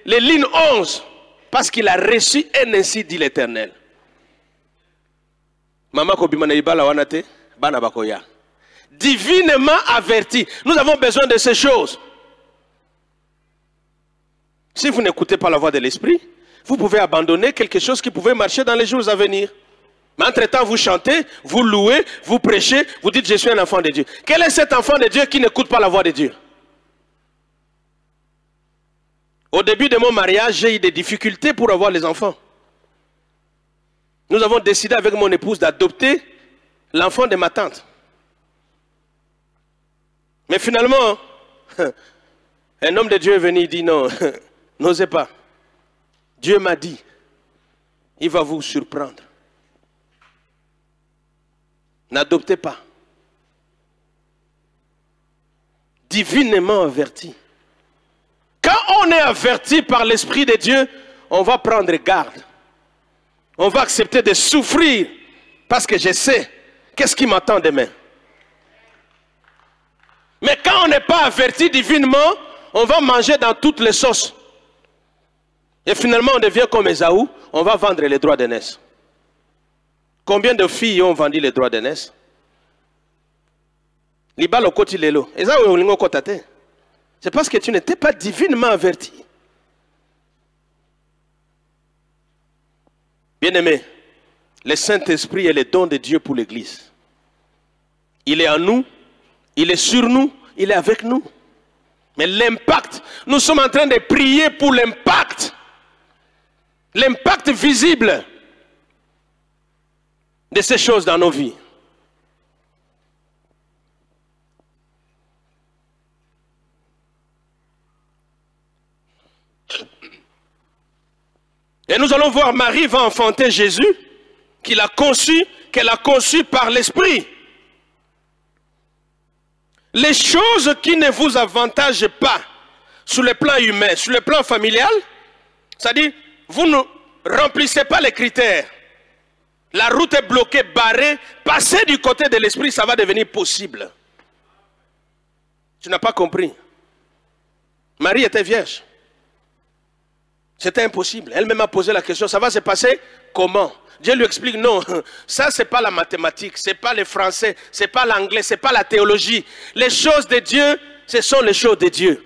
lignes 11 parce qu'il a reçu un ainsi dit l'Éternel. Maman kobimana ibala wanate, bana bakoya. Divinement averti. Nous avons besoin de ces choses. Si vous n'écoutez pas la voix de l'Esprit, vous pouvez abandonner quelque chose qui pouvait marcher dans les jours à venir. Mais entre-temps, vous chantez, vous louez, vous prêchez, vous dites « Je suis un enfant de Dieu ». Quel est cet enfant de Dieu qui n'écoute pas la voix de Dieu? Au début de mon mariage, j'ai eu des difficultés pour avoir les enfants. Nous avons décidé avec mon épouse d'adopter l'enfant de ma tante. Mais finalement, un homme de Dieu est venu et dit « Non, n'osez pas. Dieu m'a dit, il va vous surprendre. N'adoptez pas. » Divinement averti. Quand on est averti par l'Esprit de Dieu, on va prendre garde. On va accepter de souffrir parce que je sais qu'est-ce qui m'attend demain. Mais quand on n'est pas averti divinement, on va manger dans toutes les sauces. Et finalement, on devient comme Esaü, on va vendre les droits d'aînesse. Combien de filles ont vendu les droits d'aînesse? C'est parce que tu n'étais pas divinement averti. Bien-aimé, le Saint-Esprit est le don de Dieu pour l'Église. Il est en nous, il est sur nous, il est avec nous. Mais l'impact, nous sommes en train de prier pour l'impact. L'impact visible de ces choses dans nos vies. Et nous allons voir Marie va enfanter Jésus, qu'elle a conçu par l'Esprit. Les choses qui ne vous avantagent pas sur le plan humain, sur le plan familial, c'est-à-dire, vous ne remplissez pas les critères. La route est bloquée, barrée. Passer du côté de l'Esprit, ça va devenir possible. Tu n'as pas compris. Marie était vierge. C'était impossible. Elle-même a posé la question, ça va se passer comment? Dieu lui explique, non, ça c'est pas la mathématique, c'est pas le français, c'est pas l'anglais, c'est pas la théologie. Les choses de Dieu, ce sont les choses de Dieu.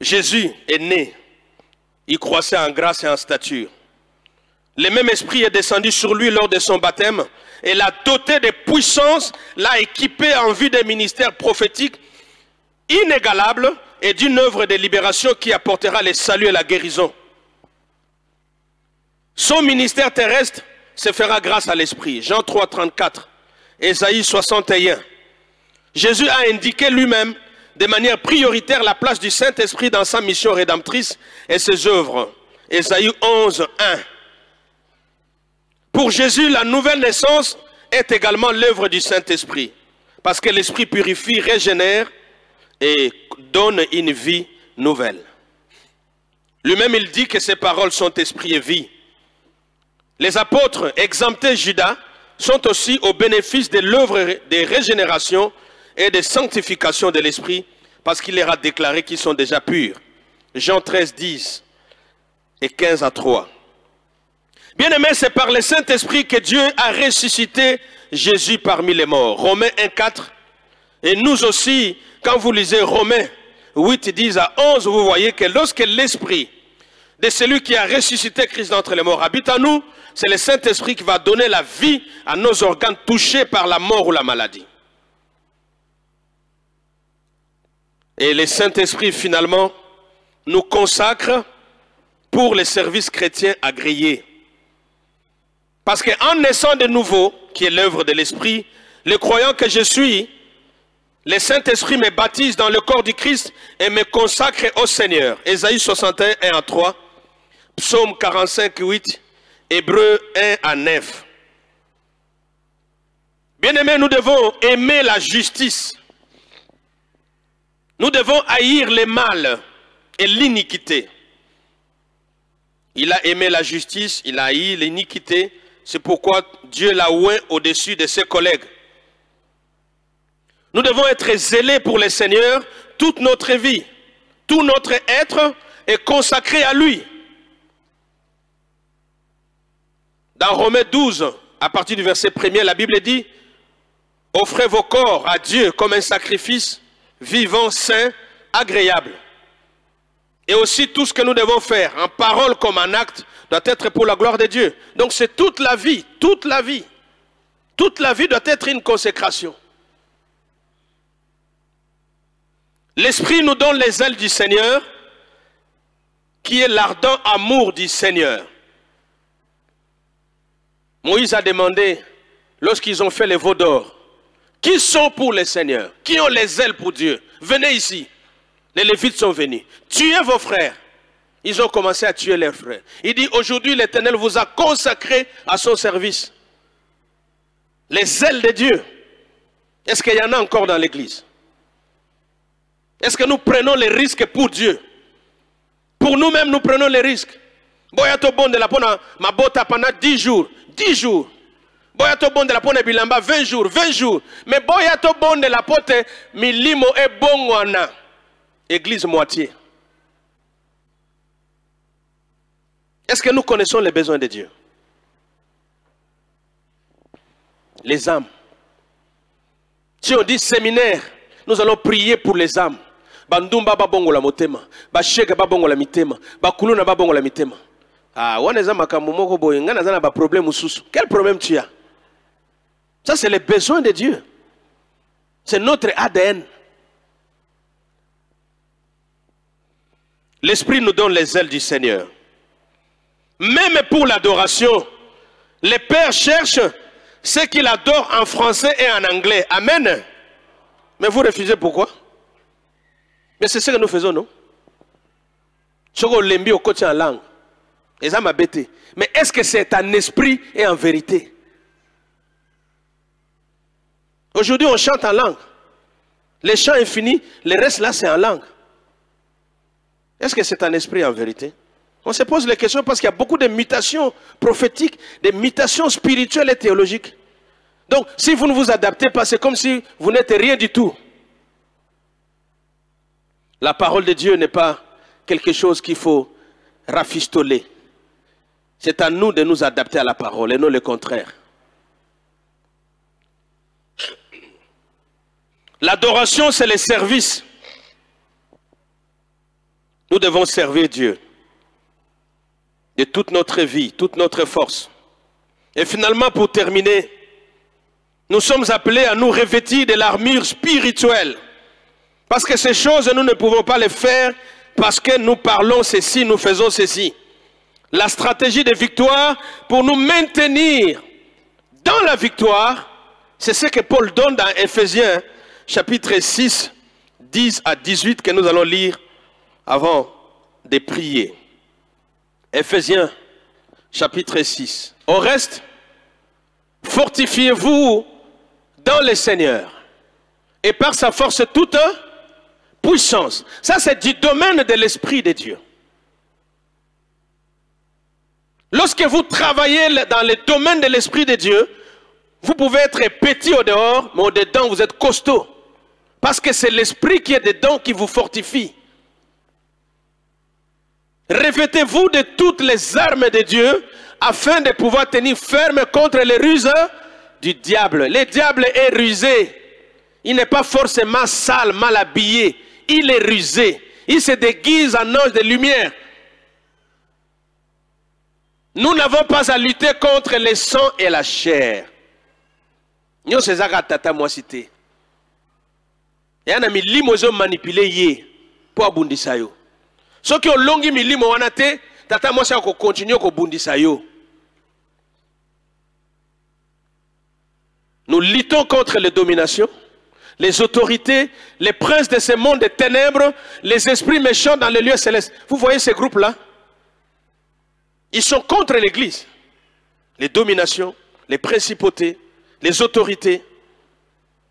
Jésus est né, il croissait en grâce et en stature. Le même esprit est descendu sur lui lors de son baptême et l'a doté de puissance, l'a équipé en vue des ministères prophétiques inégalables et d'une œuvre de libération qui apportera le salut et la guérison. Son ministère terrestre se fera grâce à l'Esprit. Jean 3, 34, Ésaïe 61. Jésus a indiqué lui-même de manière prioritaire la place du Saint-Esprit dans sa mission rédemptrice et ses œuvres. Ésaïe 11, 1. Pour Jésus, la nouvelle naissance est également l'œuvre du Saint-Esprit. Parce que l'Esprit purifie, régénère et donne une vie nouvelle. Lui-même, il dit que ses paroles sont esprit et vie. Les apôtres, exemptés Judas, sont aussi au bénéfice de l'œuvre de régénération et de sanctification de l'Esprit, parce qu'il leur a déclaré qu'ils sont déjà purs. Jean 13, 10 et 15 à 3. Bien-aimés, c'est par le Saint-Esprit que Dieu a ressuscité Jésus parmi les morts. Romains 1, 4. Et nous aussi, quand vous lisez Romains 8, 10 à 11, vous voyez que lorsque l'Esprit de celui qui a ressuscité Christ d'entre les morts habite en nous, c'est le Saint-Esprit qui va donner la vie à nos organes touchés par la mort ou la maladie. Et le Saint-Esprit, finalement, nous consacre pour les services chrétiens agréés. Parce qu'en naissant de nouveau, qui est l'œuvre de l'Esprit, le croyant que je suis, le Saint-Esprit me baptise dans le corps du Christ et me consacre au Seigneur. Ésaïe 61, 1 à 3, Psaume 45, 8, Hébreux 1 à 9. Bien-aimés, nous devons aimer la justice. Nous devons haïr le mal et l'iniquité. Il a aimé la justice, il a haï l'iniquité. C'est pourquoi Dieu l'a oint au-dessus de ses collègues. Nous devons être zélés pour le Seigneur toute notre vie. Tout notre être est consacré à lui. Dans Romains 12, à partir du verset 1er, la Bible dit « Offrez vos corps à Dieu comme un sacrifice vivant, saint, agréable. » Et aussi tout ce que nous devons faire, en parole comme en acte, doit être pour la gloire de Dieu. Donc c'est toute la vie, toute la vie. Toute la vie doit être une consécration. L'Esprit nous donne les ailes du Seigneur, qui est l'ardent amour du Seigneur. Moïse a demandé, lorsqu'ils ont fait les veaux d'or, qui sont pour le Seigneur? Qui ont les ailes pour Dieu? Venez ici. Les Lévites sont venus. Tuez vos frères. Ils ont commencé à tuer leurs frères. Il dit, aujourd'hui l'Éternel vous a consacré à son service. Les ailes de Dieu. Est-ce qu'il y en a encore dans l'église? Est-ce que nous prenons les risques pour Dieu? Pour nous-mêmes, nous prenons les risques. Boyato bon de la pona ma bota pendant 10 jours. 10 jours. Boyato bon de la pona bilamba 20 jours. 20 jours. Mais boyato bon de la pote milimo e bongwana. Église moitié. Est-ce que nous connaissons les besoins de Dieu? Les âmes. Si on dit séminaire, nous allons prier pour les âmes. Bandumba babongo la motema, bashega babongo la mitema, bakuluna babongo la mitema. Ah, waneza makamumoko boye, ngana zana ba problème ususu. Quel problème tu as? Ça c'est les besoins de Dieu. C'est notre ADN. L'Esprit nous donne les ailes du Seigneur. Même pour l'adoration, les pères cherchent ceux qui l'adorent en français et en anglais. Amen. Mais vous refusez pourquoi? Mais c'est ce que nous faisons, non? Ce qu'on l'aime au côté en langue. Et ça m'a bêté. Mais est-ce que c'est en esprit et en vérité? Aujourd'hui, on chante en langue. Les chants infinis, le reste là, c'est en langue. Est-ce que c'est en esprit et en vérité? On se pose les questions parce qu'il y a beaucoup de mutations prophétiques, de mutations spirituelles et théologiques. Donc, si vous ne vous adaptez pas, c'est comme si vous n'êtes rien du tout. La parole de Dieu n'est pas quelque chose qu'il faut rafistoler. C'est à nous de nous adapter à la parole et non le contraire. L'adoration, c'est le service. Nous devons servir Dieu de toute notre vie, toute notre force. Et finalement, pour terminer, nous sommes appelés à nous revêtir de l'armure spirituelle. Parce que ces choses, nous ne pouvons pas les faire parce que nous parlons ceci, nous faisons ceci. La stratégie de victoire pour nous maintenir dans la victoire, c'est ce que Paul donne dans Éphésiens chapitre 6, 10 à 18 que nous allons lire avant de prier. Éphésiens chapitre 6. Au reste, fortifiez-vous dans le Seigneur et par sa force toute puissance. Ça, c'est du domaine de l'Esprit de Dieu. Lorsque vous travaillez dans le domaine de l'Esprit de Dieu, vous pouvez être petit au dehors, mais au dedans, vous êtes costaud. Parce que c'est l'Esprit qui est dedans qui vous fortifie. Revêtez-vous de toutes les armes de Dieu afin de pouvoir tenir ferme contre les ruses du diable. Le diable est rusé. Il n'est pas forcément sale, mal habillé. Il est rusé. Il se déguise en ange de lumière. Nous n'avons pas à lutter contre le sang et la chair. Nous sommes tata moi cité. Et on a mis limozo manipulé yé pour abundisa yo. Ce qui ont longi mi limo wanate tata moi ça ko continue ko bundisa yo. Nous luttons contre les dominations, les autorités, les princes de ce monde des ténèbres, les esprits méchants dans les lieux célestes. Vous voyez ces groupes-là? Ils sont contre l'Église. Les dominations, les principautés, les autorités.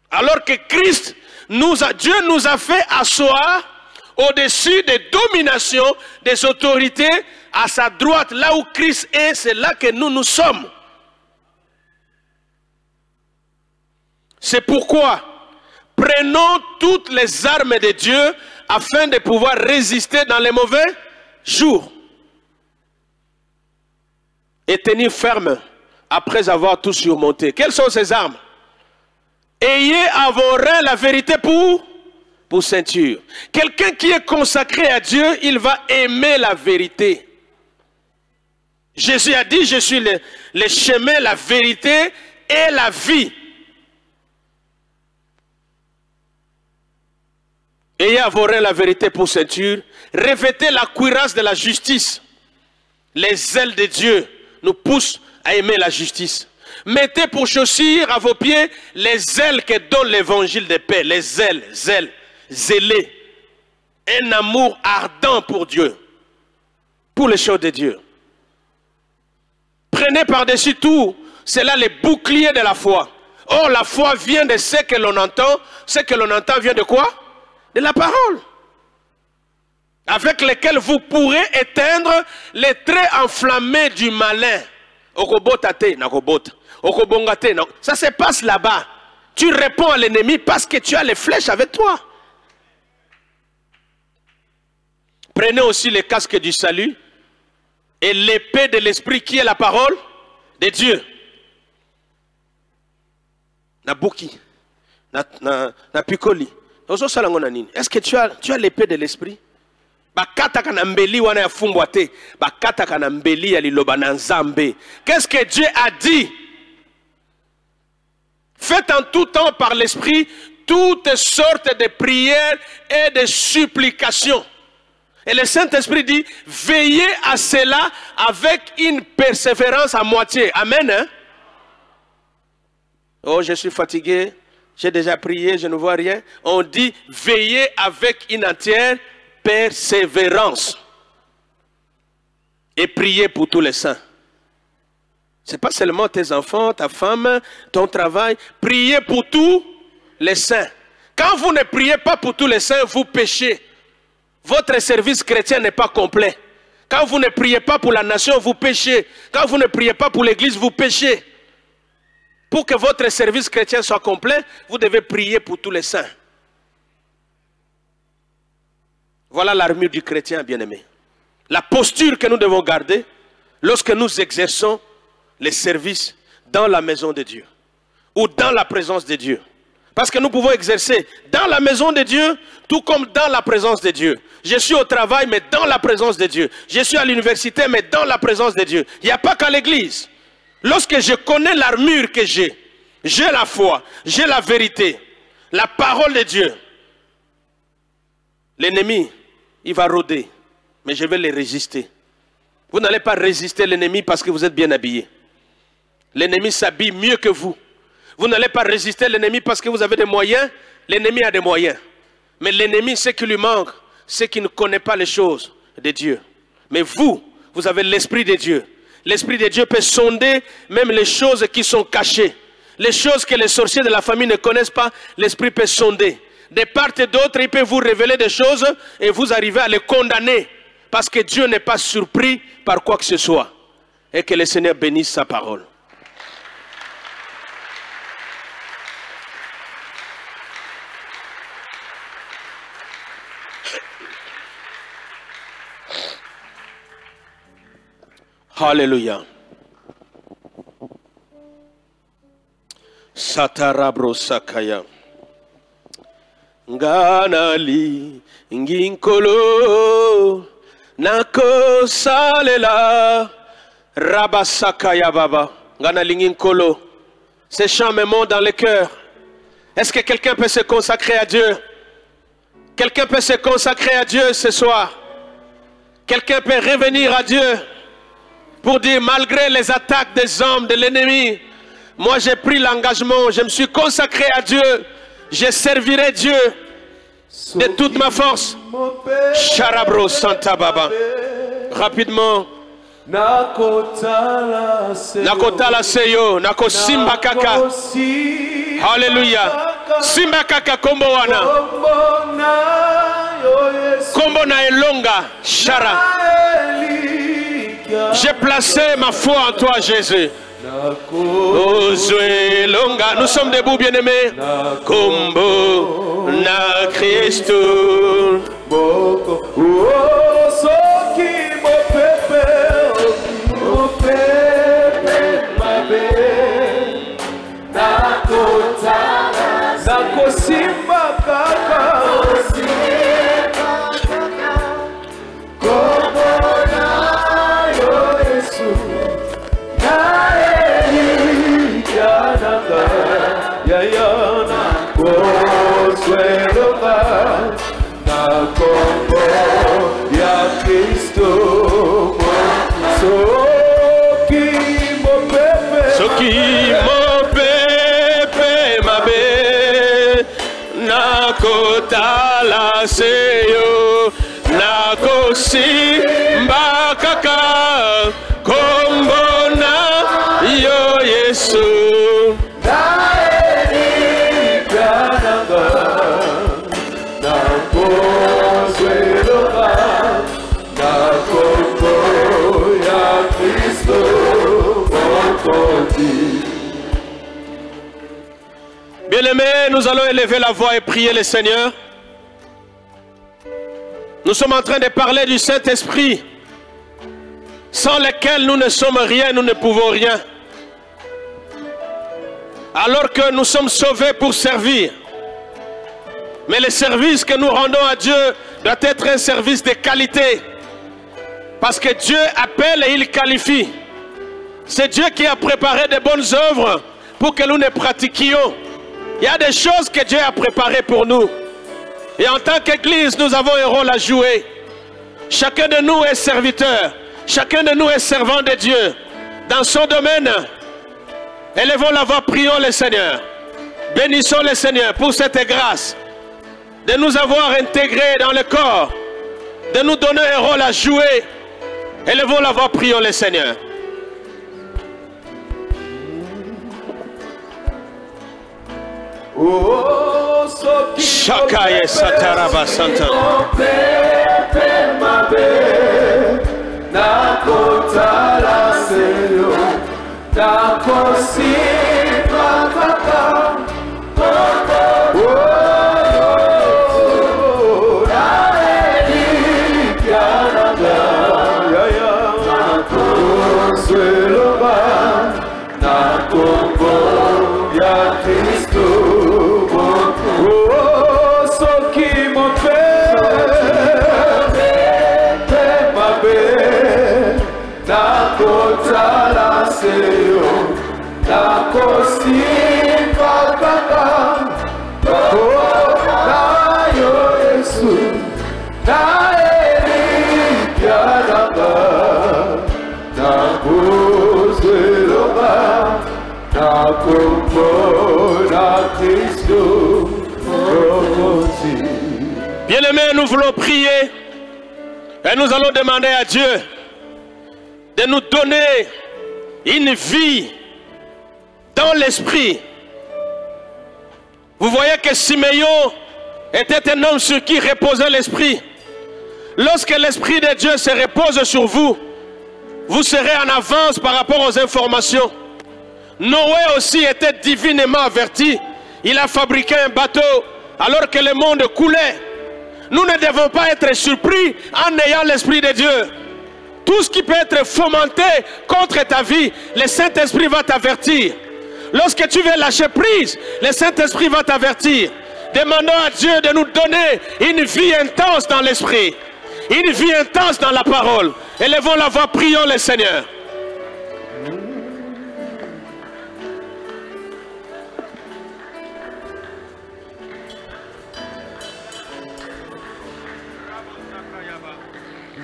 Alors que Christ, Dieu nous a fait asseoir au-dessus des dominations, des autorités, à sa droite. Là où Christ est, c'est là que nous sommes. C'est pourquoi, prenons toutes les armes de Dieu afin de pouvoir résister dans les mauvais jours. Et tenir ferme après avoir tout surmonté. Quelles sont ces armes? Ayez à vos reins la vérité pour ceinture. Quelqu'un qui est consacré à Dieu, il va aimer la vérité. Jésus a dit, je suis le chemin, la vérité et la vie. Ayez à vos reins la vérité pour ceinture. Revêtez la cuirasse de la justice. Les ailes de Dieu nous poussent à aimer la justice. Mettez pour chaussures à vos pieds les ailes que donne l'évangile de paix. Les ailes, zélés. Un amour ardent pour Dieu. Pour les choses de Dieu. Prenez par-dessus tout, c'est là les boucliers de la foi. Or, la foi vient de ce que l'on entend. Ce que l'on entend vient de quoi? De la parole. Avec lesquels vous pourrez éteindre les traits enflammés du malin. Ça se passe là-bas. Tu réponds à l'ennemi parce que tu as les flèches avec toi. Prenez aussi le casque du salut et l'épée de l'esprit qui est la parole de Dieu. Nabuki, na pikoli. Est-ce que tu as l'épée de l'esprit? Qu'est-ce que Dieu a dit? Faites en tout temps par l'esprit toutes sortes de prières et de supplications. Et le Saint-Esprit dit, veillez à cela avec une persévérance à moitié. Amen. Hein? Oh, je suis fatigué, j'ai déjà prié, je ne vois rien. On dit, veillez avec une entière persévérance. Et priez pour tous les saints. Ce n'est pas seulement tes enfants, ta femme, ton travail. Priez pour tous les saints. Quand vous ne priez pas pour tous les saints, vous péchez. Votre service chrétien n'est pas complet. Quand vous ne priez pas pour la nation, vous péchez. Quand vous ne priez pas pour l'église, vous péchez. Pour que votre service chrétien soit complet, vous devez prier pour tous les saints. Voilà l'armure du chrétien, bien-aimé. La posture que nous devons garder lorsque nous exerçons les services dans la maison de Dieu ou dans la présence de Dieu. Parce que nous pouvons exercer dans la maison de Dieu, tout comme dans la présence de Dieu. Je suis au travail, mais dans la présence de Dieu. Je suis à l'université, mais dans la présence de Dieu. Il n'y a pas qu'à l'église. Lorsque je connais l'armure que j'ai la foi, j'ai la vérité, la parole de Dieu. L'ennemi, il va rôder, mais je vais les résister. Vous n'allez pas résister l'ennemi parce que vous êtes bien habillé. L'ennemi s'habille mieux que vous. Vous n'allez pas résister l'ennemi parce que vous avez des moyens. L'ennemi a des moyens. Mais l'ennemi, ce qui lui manque, c'est qu'il ne connaît pas les choses de Dieu. Mais vous, vous avez l'Esprit de Dieu. L'Esprit de Dieu peut sonder même les choses qui sont cachées. Les choses que les sorciers de la famille ne connaissent pas, l'Esprit peut sonder. De part et d'autre, il peut vous révéler des choses et vous arrivez à les condamner. Parce que Dieu n'est pas surpris par quoi que ce soit. Et que le Seigneur bénisse sa parole. Alléluia. Satarabro sakaya. Nganali nginkolo nako salela rabasakaya baba. Nganali nginkolo. Ces chants me montent dans le cœur. Est-ce que quelqu'un peut se consacrer à Dieu? Quelqu'un peut se consacrer à Dieu ce soir? Quelqu'un peut revenir à Dieu pour dire, malgré les attaques des hommes, de l'ennemi, moi j'ai pris l'engagement, je me suis consacré à Dieu, je servirai Dieu de toute ma force. Charabro Santa Baba. Rapidement. Nakotala seyo, nako simba kaka. Alléluia. Simba kaka kombo wana. Kombo na elonga. Shara. J'ai placé ma foi en toi, Jésus. Nous sommes debout, bien-aimés. Kombo na Christo. Nakotala seyo, nakosi mbakaka, kombona yo Yesu. Bien-aimés, nous allons élever la voix et prier le Seigneur. Nous sommes en train de parler du Saint-Esprit, sans lequel nous ne sommes rien, nous ne pouvons rien. Alors que nous sommes sauvés pour servir. Mais le service que nous rendons à Dieu doit être un service de qualité. Parce que Dieu appelle et il qualifie. C'est Dieu qui a préparé de bonnes œuvres pour que nous les pratiquions. Il y a des choses que Dieu a préparées pour nous. Et en tant qu'Église, nous avons un rôle à jouer. Chacun de nous est serviteur. Chacun de nous est servant de Dieu. Dans son domaine, élevons la voix, prions le Seigneur. Bénissons le Seigneur pour cette grâce de nous avoir intégrés dans le corps, de nous donner un rôle à jouer. Élevons la voix, prions le Seigneur. Shakaye Sataraba Santa. Bien-aimés, nous voulons prier et nous allons demander à Dieu de nous donner une vie dans l'esprit. Vous voyez que Siméon était un homme sur qui reposait l'esprit. Lorsque l'esprit de Dieu se repose sur vous, vous serez en avance par rapport aux informations. Noé aussi était divinement averti. Il a fabriqué un bateau alors que le monde coulait. Nous ne devons pas être surpris en ayant l'esprit de Dieu. Tout ce qui peut être fomenté contre ta vie, le Saint-Esprit va t'avertir. Lorsque tu veux lâcher prise, le Saint-Esprit va t'avertir. Demandons à Dieu de nous donner une vie intense dans l'esprit. Une vie intense dans la parole. Élevons la voix, prions le Seigneur.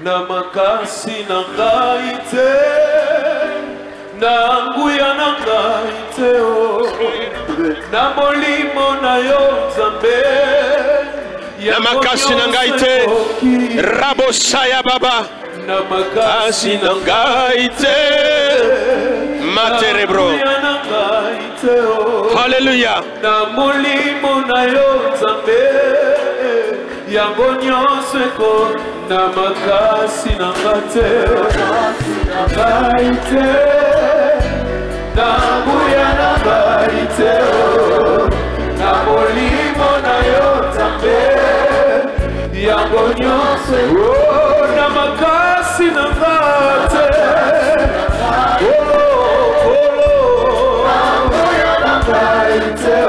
Namakasi nangaite, nanguya nangaite o, namolimo na yo Nzambe. Namakasi nangaite, rabosaya baba. Namakasi nangaite, materebro. Hallelujah. Namolimo na yo Nzambe. Yango nyonso eko na makasi na ngate, ngaite na nguya na ngaite na molimo na yo Nzambe. Yango nyonso eko na makasi na ngate, na nguya na ngaite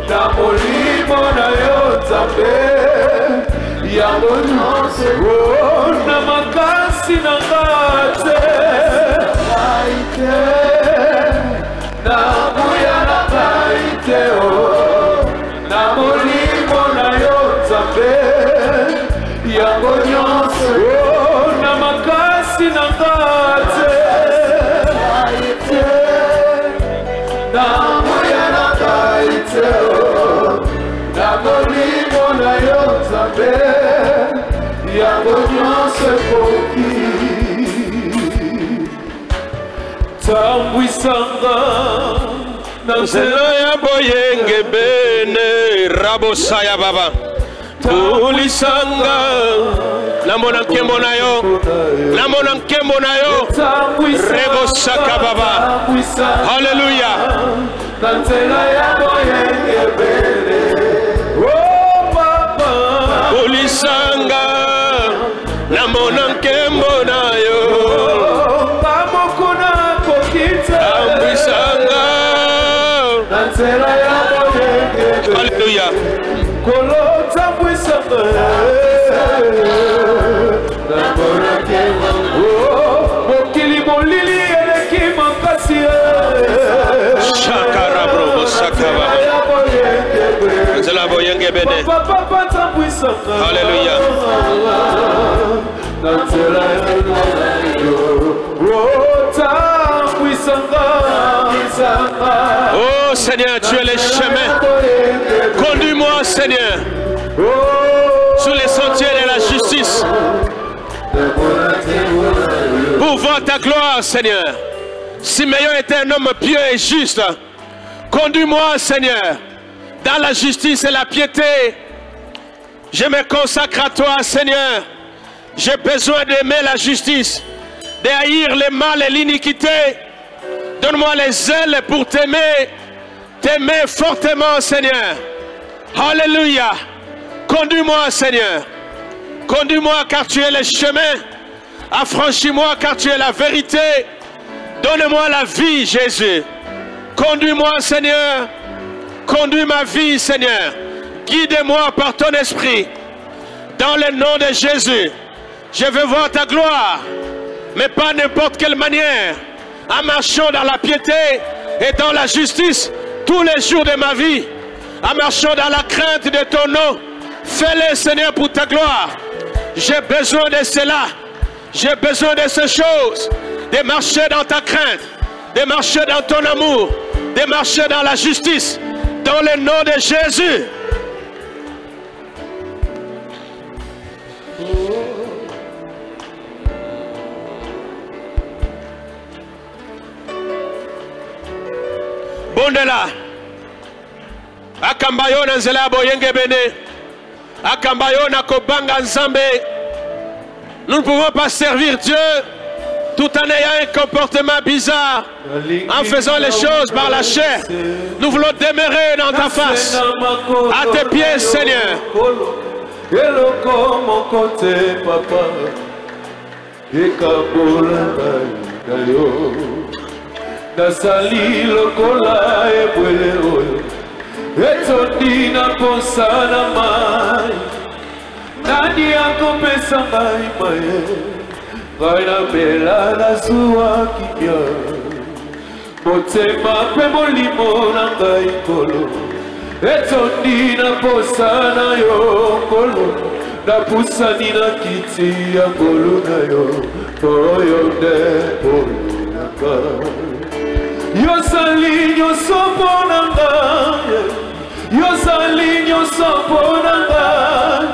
na molimo na yo Nzambe. Yango nyonso na makasi na ngate, ngaite na nguya na ngaite na molimo na yo Nzambe. Yango nyonso na makasi na ngate, ngaite na nguya na ngaite na molimo na yo Nzambe. Yango nyonso ekoki tambwisanga na nzela ya boyenge bene rabosaya baba. Tulisanga namona nkembo na yo, namona nkembo na yo, rebosaka baba. Hallelujah. Na nzela ya boyenge bene tulisanga namona nkembo na yo, pamokuna kokita tambwisanga na nzela ya boyenge. Hallelujah. Kolo tambwisanga na borake mokili molili eleki makasi shakara bro sakaba nzela boyenge bene. Hallelujah. Oh Seigneur, tu es le chemin. Conduis-moi Seigneur sur les sentiers de la justice pour voir ta gloire Seigneur. Siméon était un homme pieux et juste. Conduis-moi Seigneur dans la justice et la piété. Je me consacre à toi Seigneur. J'ai besoin d'aimer la justice, de haïr le mal et l'iniquité. Donne-moi les ailes pour t'aimer, t'aimer fortement Seigneur. Alléluia. Conduis-moi Seigneur. Conduis-moi car tu es le chemin. Affranchis-moi car tu es la vérité. Donne-moi la vie Jésus. Conduis-moi Seigneur. Conduis ma vie Seigneur. Guide-moi par ton esprit. Dans le nom de Jésus. Je veux voir ta gloire. Mais pas n'importe quelle manière. En marchant dans la piété et dans la justice tous les jours de ma vie. En marchant dans la crainte de ton nom. Fais-le Seigneur pour ta gloire. J'ai besoin de cela. J'ai besoin de ces choses. De marcher dans ta crainte. de marcher dans ton amour, de marcher dans la justice, dans le nom de Jésus. Bondela akambayo na nzela boyenge bene akambayo na kobanga nzambe. Nous ne pouvons pas servir Dieu tout en ayant un comportement bizarre, en faisant les choses par la chair. Nous voulons demeurer dans ta face, à tes pieds, Seigneur. Nasali lokola ebwele oyo etondi na posa na mai nani akopesa ngai maye ngai nabela nazwa kimia motema mpe molimo na ngai nkolo etondi na posa na yo nkolo napusani na kiti ya ngolu na yo oyo nde poli na ngai. Yosali nyoso mpona ngai, yosali nyoso mpona ngai,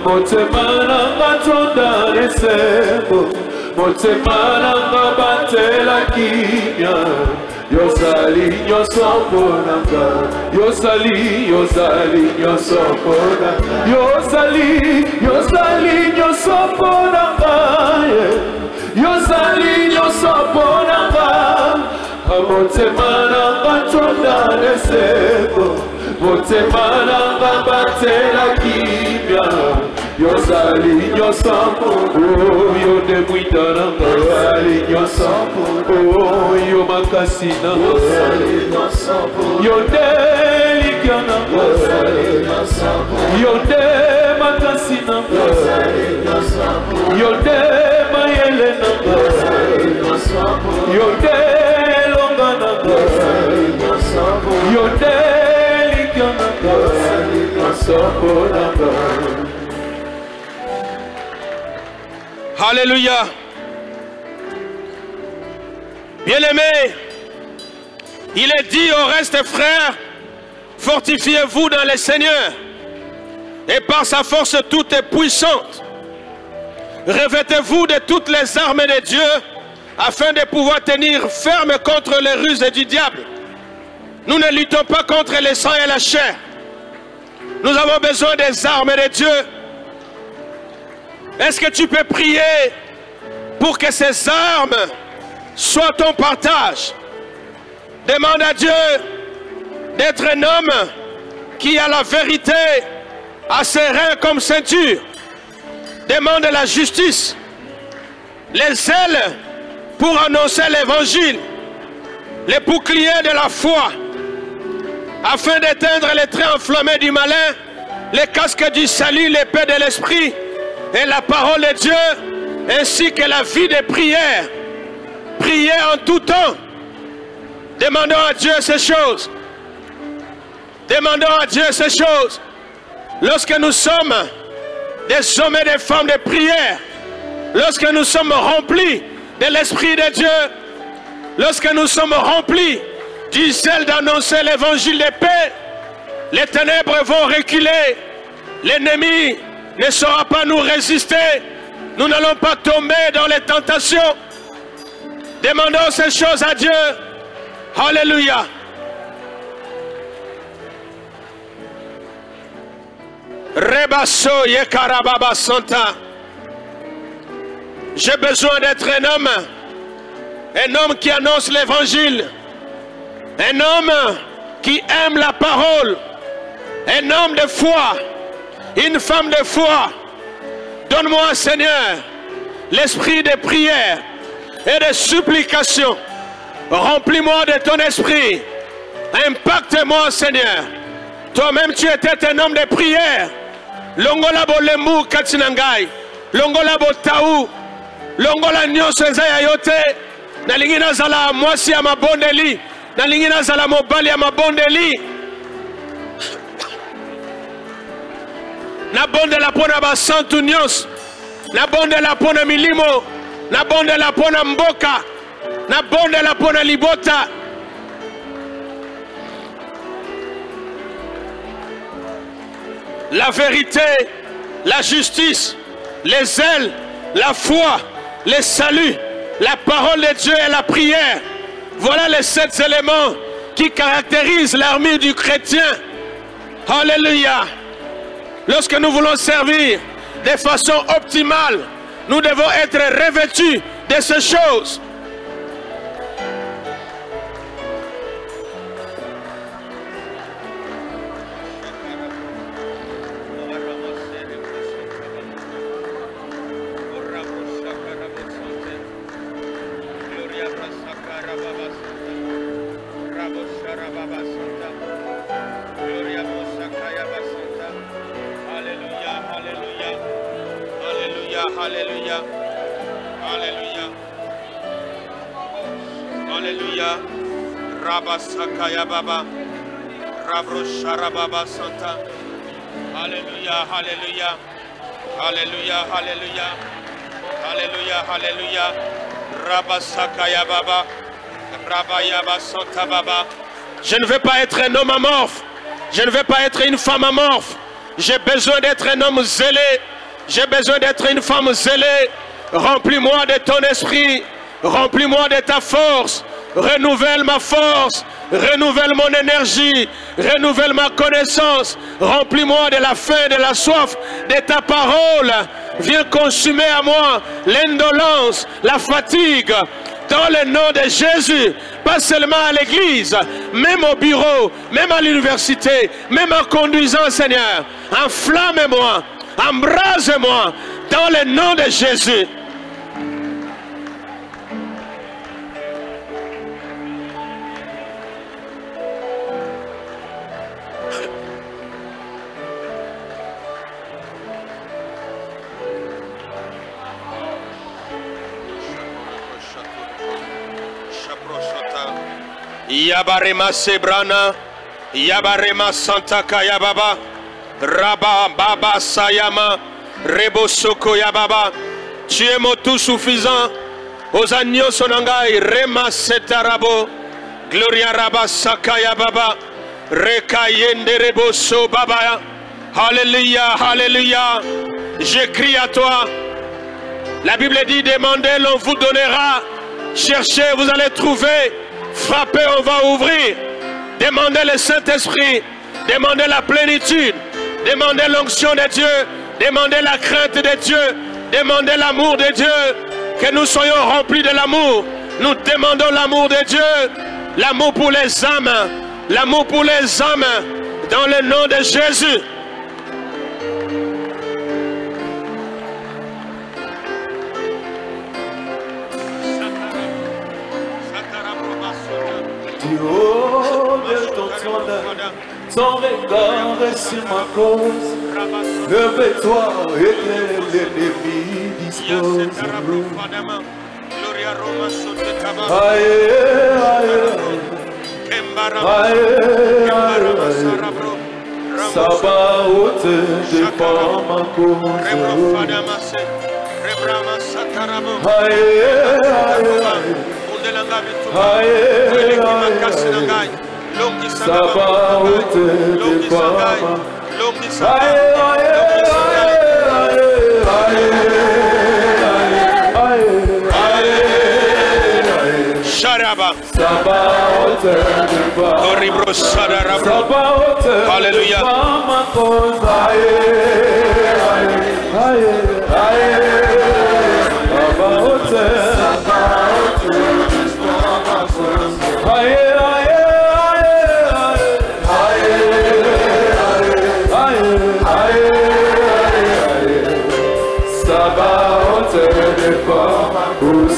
motema nanga tonda lesembo, motema nanga batela kimia. Yosali nyoso mpona ngai, yosali nyoso mpona ngai, yosali nyoso mpona ngai, yosali nyoso mpona ngai. Motema nanga tonda lesembo, motema nanga batela kimia. Yosali nyoso mpona yo de mwita nanga, yosali nyoso mpona yo makasi nanga, yosali nyoso mpona yo de likya nanga, yosali nyoso mpona yo de makasi nanga, yosali nyoso mpona yo de mayele nanga, yosali nyoso mpona yo de Alléluia. Bien-aimés, il est dit au reste frères, fortifiez-vous dans le Seigneur et par sa force toute puissante. Revêtez-vous de toutes les armes de Dieu afin de pouvoir tenir ferme contre les ruses du diable. Nous ne luttons pas contre le sang et la chair. Nous avons besoin des armes de Dieu. Est-ce que tu peux prier pour que ces armes soient ton partage? Demande à Dieu d'être un homme qui a la vérité à ses reins comme ceinture. Demande la justice, les ailes pour annoncer l'évangile, les boucliers de la foi, afin d'éteindre les traits enflammés du malin, les casques du salut, l'épée de l'esprit et la parole de Dieu, ainsi que la vie de prière. Priez en tout temps. Demandons à Dieu ces choses. Demandons à Dieu ces choses. Lorsque nous sommes des hommes et des femmes de prière, lorsque nous sommes remplis de l'Esprit de Dieu, lorsque nous sommes remplis du zèle d'annoncer l'évangile de paix, les ténèbres vont reculer, l'ennemi ne saura pas nous résister, nous n'allons pas tomber dans les tentations. Demandons ces choses à Dieu. Alléluia. Rebasso yekarababa santa. J'ai besoin d'être un homme qui annonce l'évangile, un homme qui aime la parole, un homme de foi, une femme de foi. Donne-moi, Seigneur, l'esprit de prière et de supplication. Remplis-moi de ton esprit. Impacte-moi, Seigneur. Toi-même, tu étais un homme de prière. Longola bo lembu katinangai. Longola bo taou. Longola nyonso ezaya yote. Nalingi nazala mwasi ya mabondeli. Nalingi nazala mobali ya mabondeli. Nabondela pona basantu nyonso. Nabondela pona milimo. Nabondela pona mboka. na bonde la pona libota. La vérité, la justice, les ailes, la foi, les saluts, la parole de Dieu et la prière. Voilà les 7 éléments qui caractérisent l'armure du chrétien. Alléluia. Lorsque nous voulons servir de façon optimale, nous devons être revêtus de ces choses. Alléluia. Alléluia. Alléluia. Rabasakaya Baba. Rabrosha Baba Santa. Alléluia. Alléluia. Alléluia. Alléluia. Alléluia. Alléluia. Rabasakaya Baba. Rabayaba Santa Baba. Je ne veux pas être un homme amorphe. Je ne veux pas être une femme amorphe. J'ai besoin d'être un homme zélé. J'ai besoin d'être une femme zélée. Remplis-moi de ton esprit. Remplis-moi de ta force. Renouvelle ma force. Renouvelle mon énergie. Renouvelle ma connaissance. Remplis-moi de la faim, de la soif, de ta parole. Viens consumer à moi l'indolence, la fatigue. Dans le nom de Jésus, pas seulement à l'église, même au bureau, même à l'université, même en conduisant, Seigneur. Enflamme-moi, embrase-moi, dans le nom de Jésus. Yabarema Sebrana, Yabarema Santa Kayababa, Rabba Baba Sayama, Rebo Soko Yababa. Tu es mon tout suffisant. Aux agneaux sonangai, Rema Setarabo, Gloria Rabba Sakaya Baba, Rekayende Rebo So Baba. Alléluia, Alléluia. Je crie à toi. La Bible dit demandez, l'on vous donnera. Cherchez, vous allez trouver. Frappez, on va ouvrir. Demandez le Saint-Esprit. Demandez la plénitude. Demandez l'onction de Dieu. Demandez la crainte de Dieu. Demandez l'amour de Dieu. Que nous soyons remplis de l'amour. Nous demandons l'amour de Dieu. L'amour pour les âmes. L'amour pour les âmes. Dans le nom de Jésus. Du haut de ton trône, ton regard est sur ma cause. Lève-toi et que l'ennemi dispose. Aïe, aïe, aïe, aïe, Sabaoth défend ma cause. Aïe, aïe, aïe. Sabaoth défend Alléluia.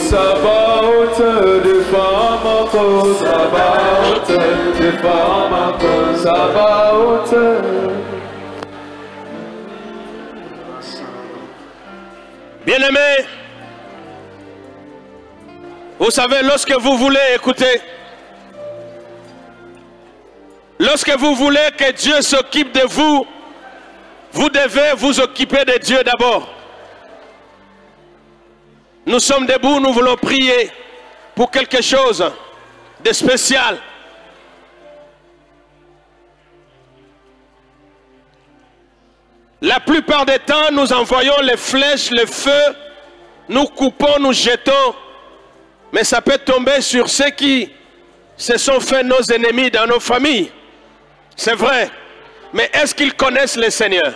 Sabaoth défend ma cause, Sabaoth défend ma cause, Sabaoth. Bien-aimés, vous savez, lorsque vous voulez écouter, lorsque vous voulez que Dieu s'occupe de vous, vous devez vous occuper de Dieu d'abord. Nous sommes debout, nous voulons prier. pour quelque chose de spécial. La plupart des temps, nous envoyons les flèches, le feu, nous coupons, nous jetons. Mais ça peut tomber sur ceux qui se sont fait nos ennemis dans nos familles. C'est vrai. Mais est-ce qu'ils connaissent le Seigneur?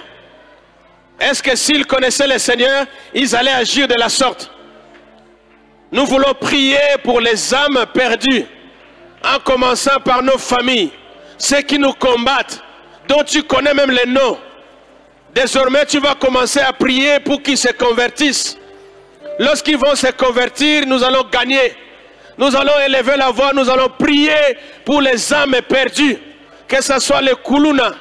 Est-ce que s'ils connaissaient le Seigneur, ils allaient agir de la sorte? Nous voulons prier pour les âmes perdues, en commençant par nos familles, ceux qui nous combattent, dont tu connais même les noms. Désormais, tu vas commencer à prier pour qu'ils se convertissent. Lorsqu'ils vont se convertir, nous allons gagner. Nous allons élever la voix, nous allons prier pour les âmes perdues. Que ce soit les Kuluna,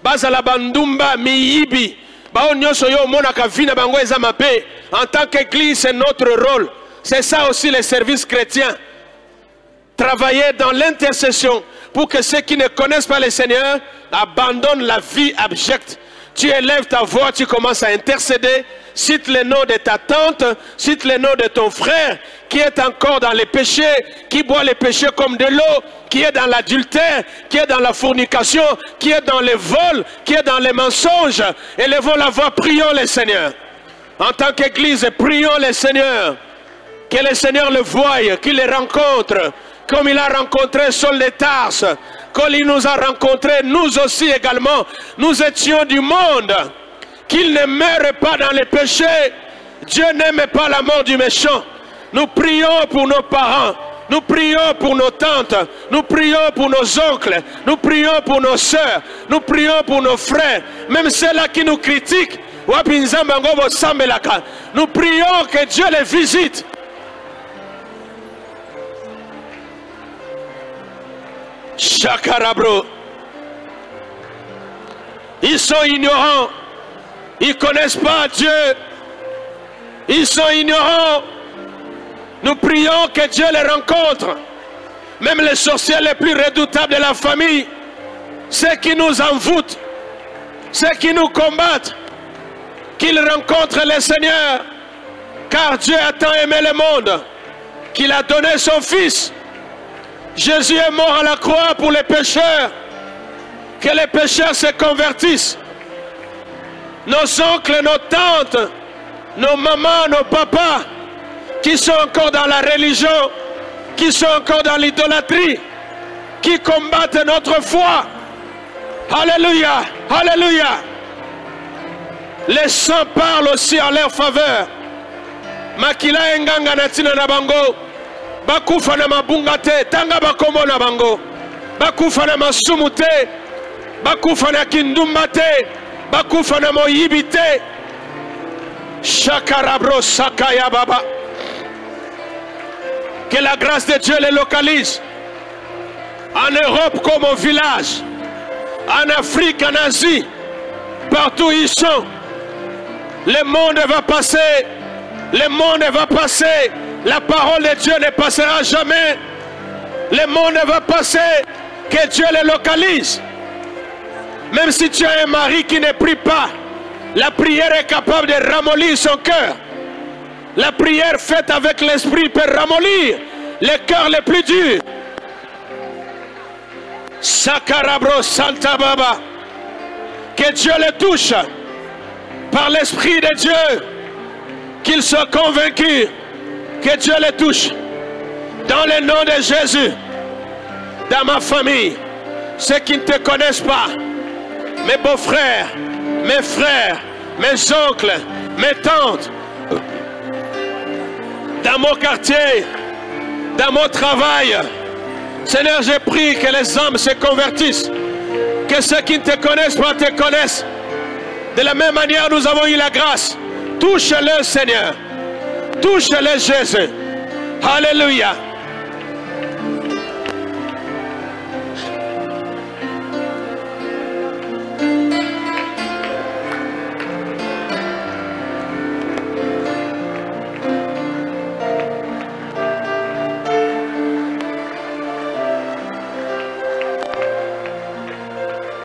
Bazala Bandumba, Miyibi, en tant qu'église, c'est notre rôle. C'est ça aussi les services chrétiens. Travailler dans l'intercession pour que ceux qui ne connaissent pas le Seigneur abandonnent la vie abjecte. Tu élèves ta voix, tu commences à intercéder. Cite le nom de ta tante, cite le nom de ton frère qui est encore dans les péchés, qui boit les péchés comme de l'eau, qui est dans l'adultère, qui est dans la fornication, qui est dans les vols, qui est dans les mensonges. Élevons la voix, prions le Seigneur. En tant qu'église, prions le Seigneur. Que le Seigneur le voie, qu'il le rencontre, comme il a rencontré Saul de Tarse, comme il nous a rencontrés, nous aussi également. Nous étions du monde. Qu'il ne meure pas dans les péchés. Dieu n'aime pas la mort du méchant. Nous prions pour nos parents. Nous prions pour nos tantes. Nous prions pour nos oncles. Nous prions pour nos soeurs. Nous prions pour nos frères. Même ceux-là qui nous critiquent. Nous prions que Dieu les visite. Chakarabro. Ils sont ignorants. Ils ne connaissent pas Dieu. Ils sont ignorants. Nous prions que Dieu les rencontre. Même les sorciers les plus redoutables de la famille. Ceux qui nous envoûtent. Ceux qui nous combattent. Qu'ils rencontrent le Seigneur. Car Dieu a tant aimé le monde qu'il a donné son Fils. Jésus est mort à la croix pour les pécheurs. Que les pécheurs se convertissent. Nos oncles, nos tantes, nos mamans, nos papas, qui sont encore dans la religion, qui sont encore dans l'idolâtrie, qui combattent notre foi. Alléluia, alléluia. Les saints parlent aussi en leur faveur. Makila enganga natina na bango, bakufa na mabunga te, tanga bakomo na bango, bakufa na masumu te, bakufa na kindumba te, bakufa na moyibi te. Shakarabro sakaya baba. Que la grâce de Dieu les localise. En Europe comme au village, en Afrique, en Asie, partout où ils sont. Le monde va passer. Le monde va passer. La parole de Dieu ne passera jamais. Le monde va passer. Que Dieu les localise. Même si tu as un mari qui ne prie pas, la prière est capable de ramollir son cœur. La prière faite avec l'esprit peut ramollir les cœurs les plus durs. Sakarabro Santa Baba. Que Dieu les touche par l'esprit de Dieu. Qu'ils soient convaincus. Que Dieu les touche. Dans le nom de Jésus. Dans ma famille. Ceux qui ne te connaissent pas. Mes beaux-frères. Mes frères. Mes oncles. Mes tantes. Dans mon quartier. Dans mon travail. Seigneur, je prie que les âmes se convertissent. Que ceux qui ne te connaissent pas te connaissent. De la même manière, nous avons eu la grâce. Touche-le, Seigneur. Touche-le, Jésus. Alléluia.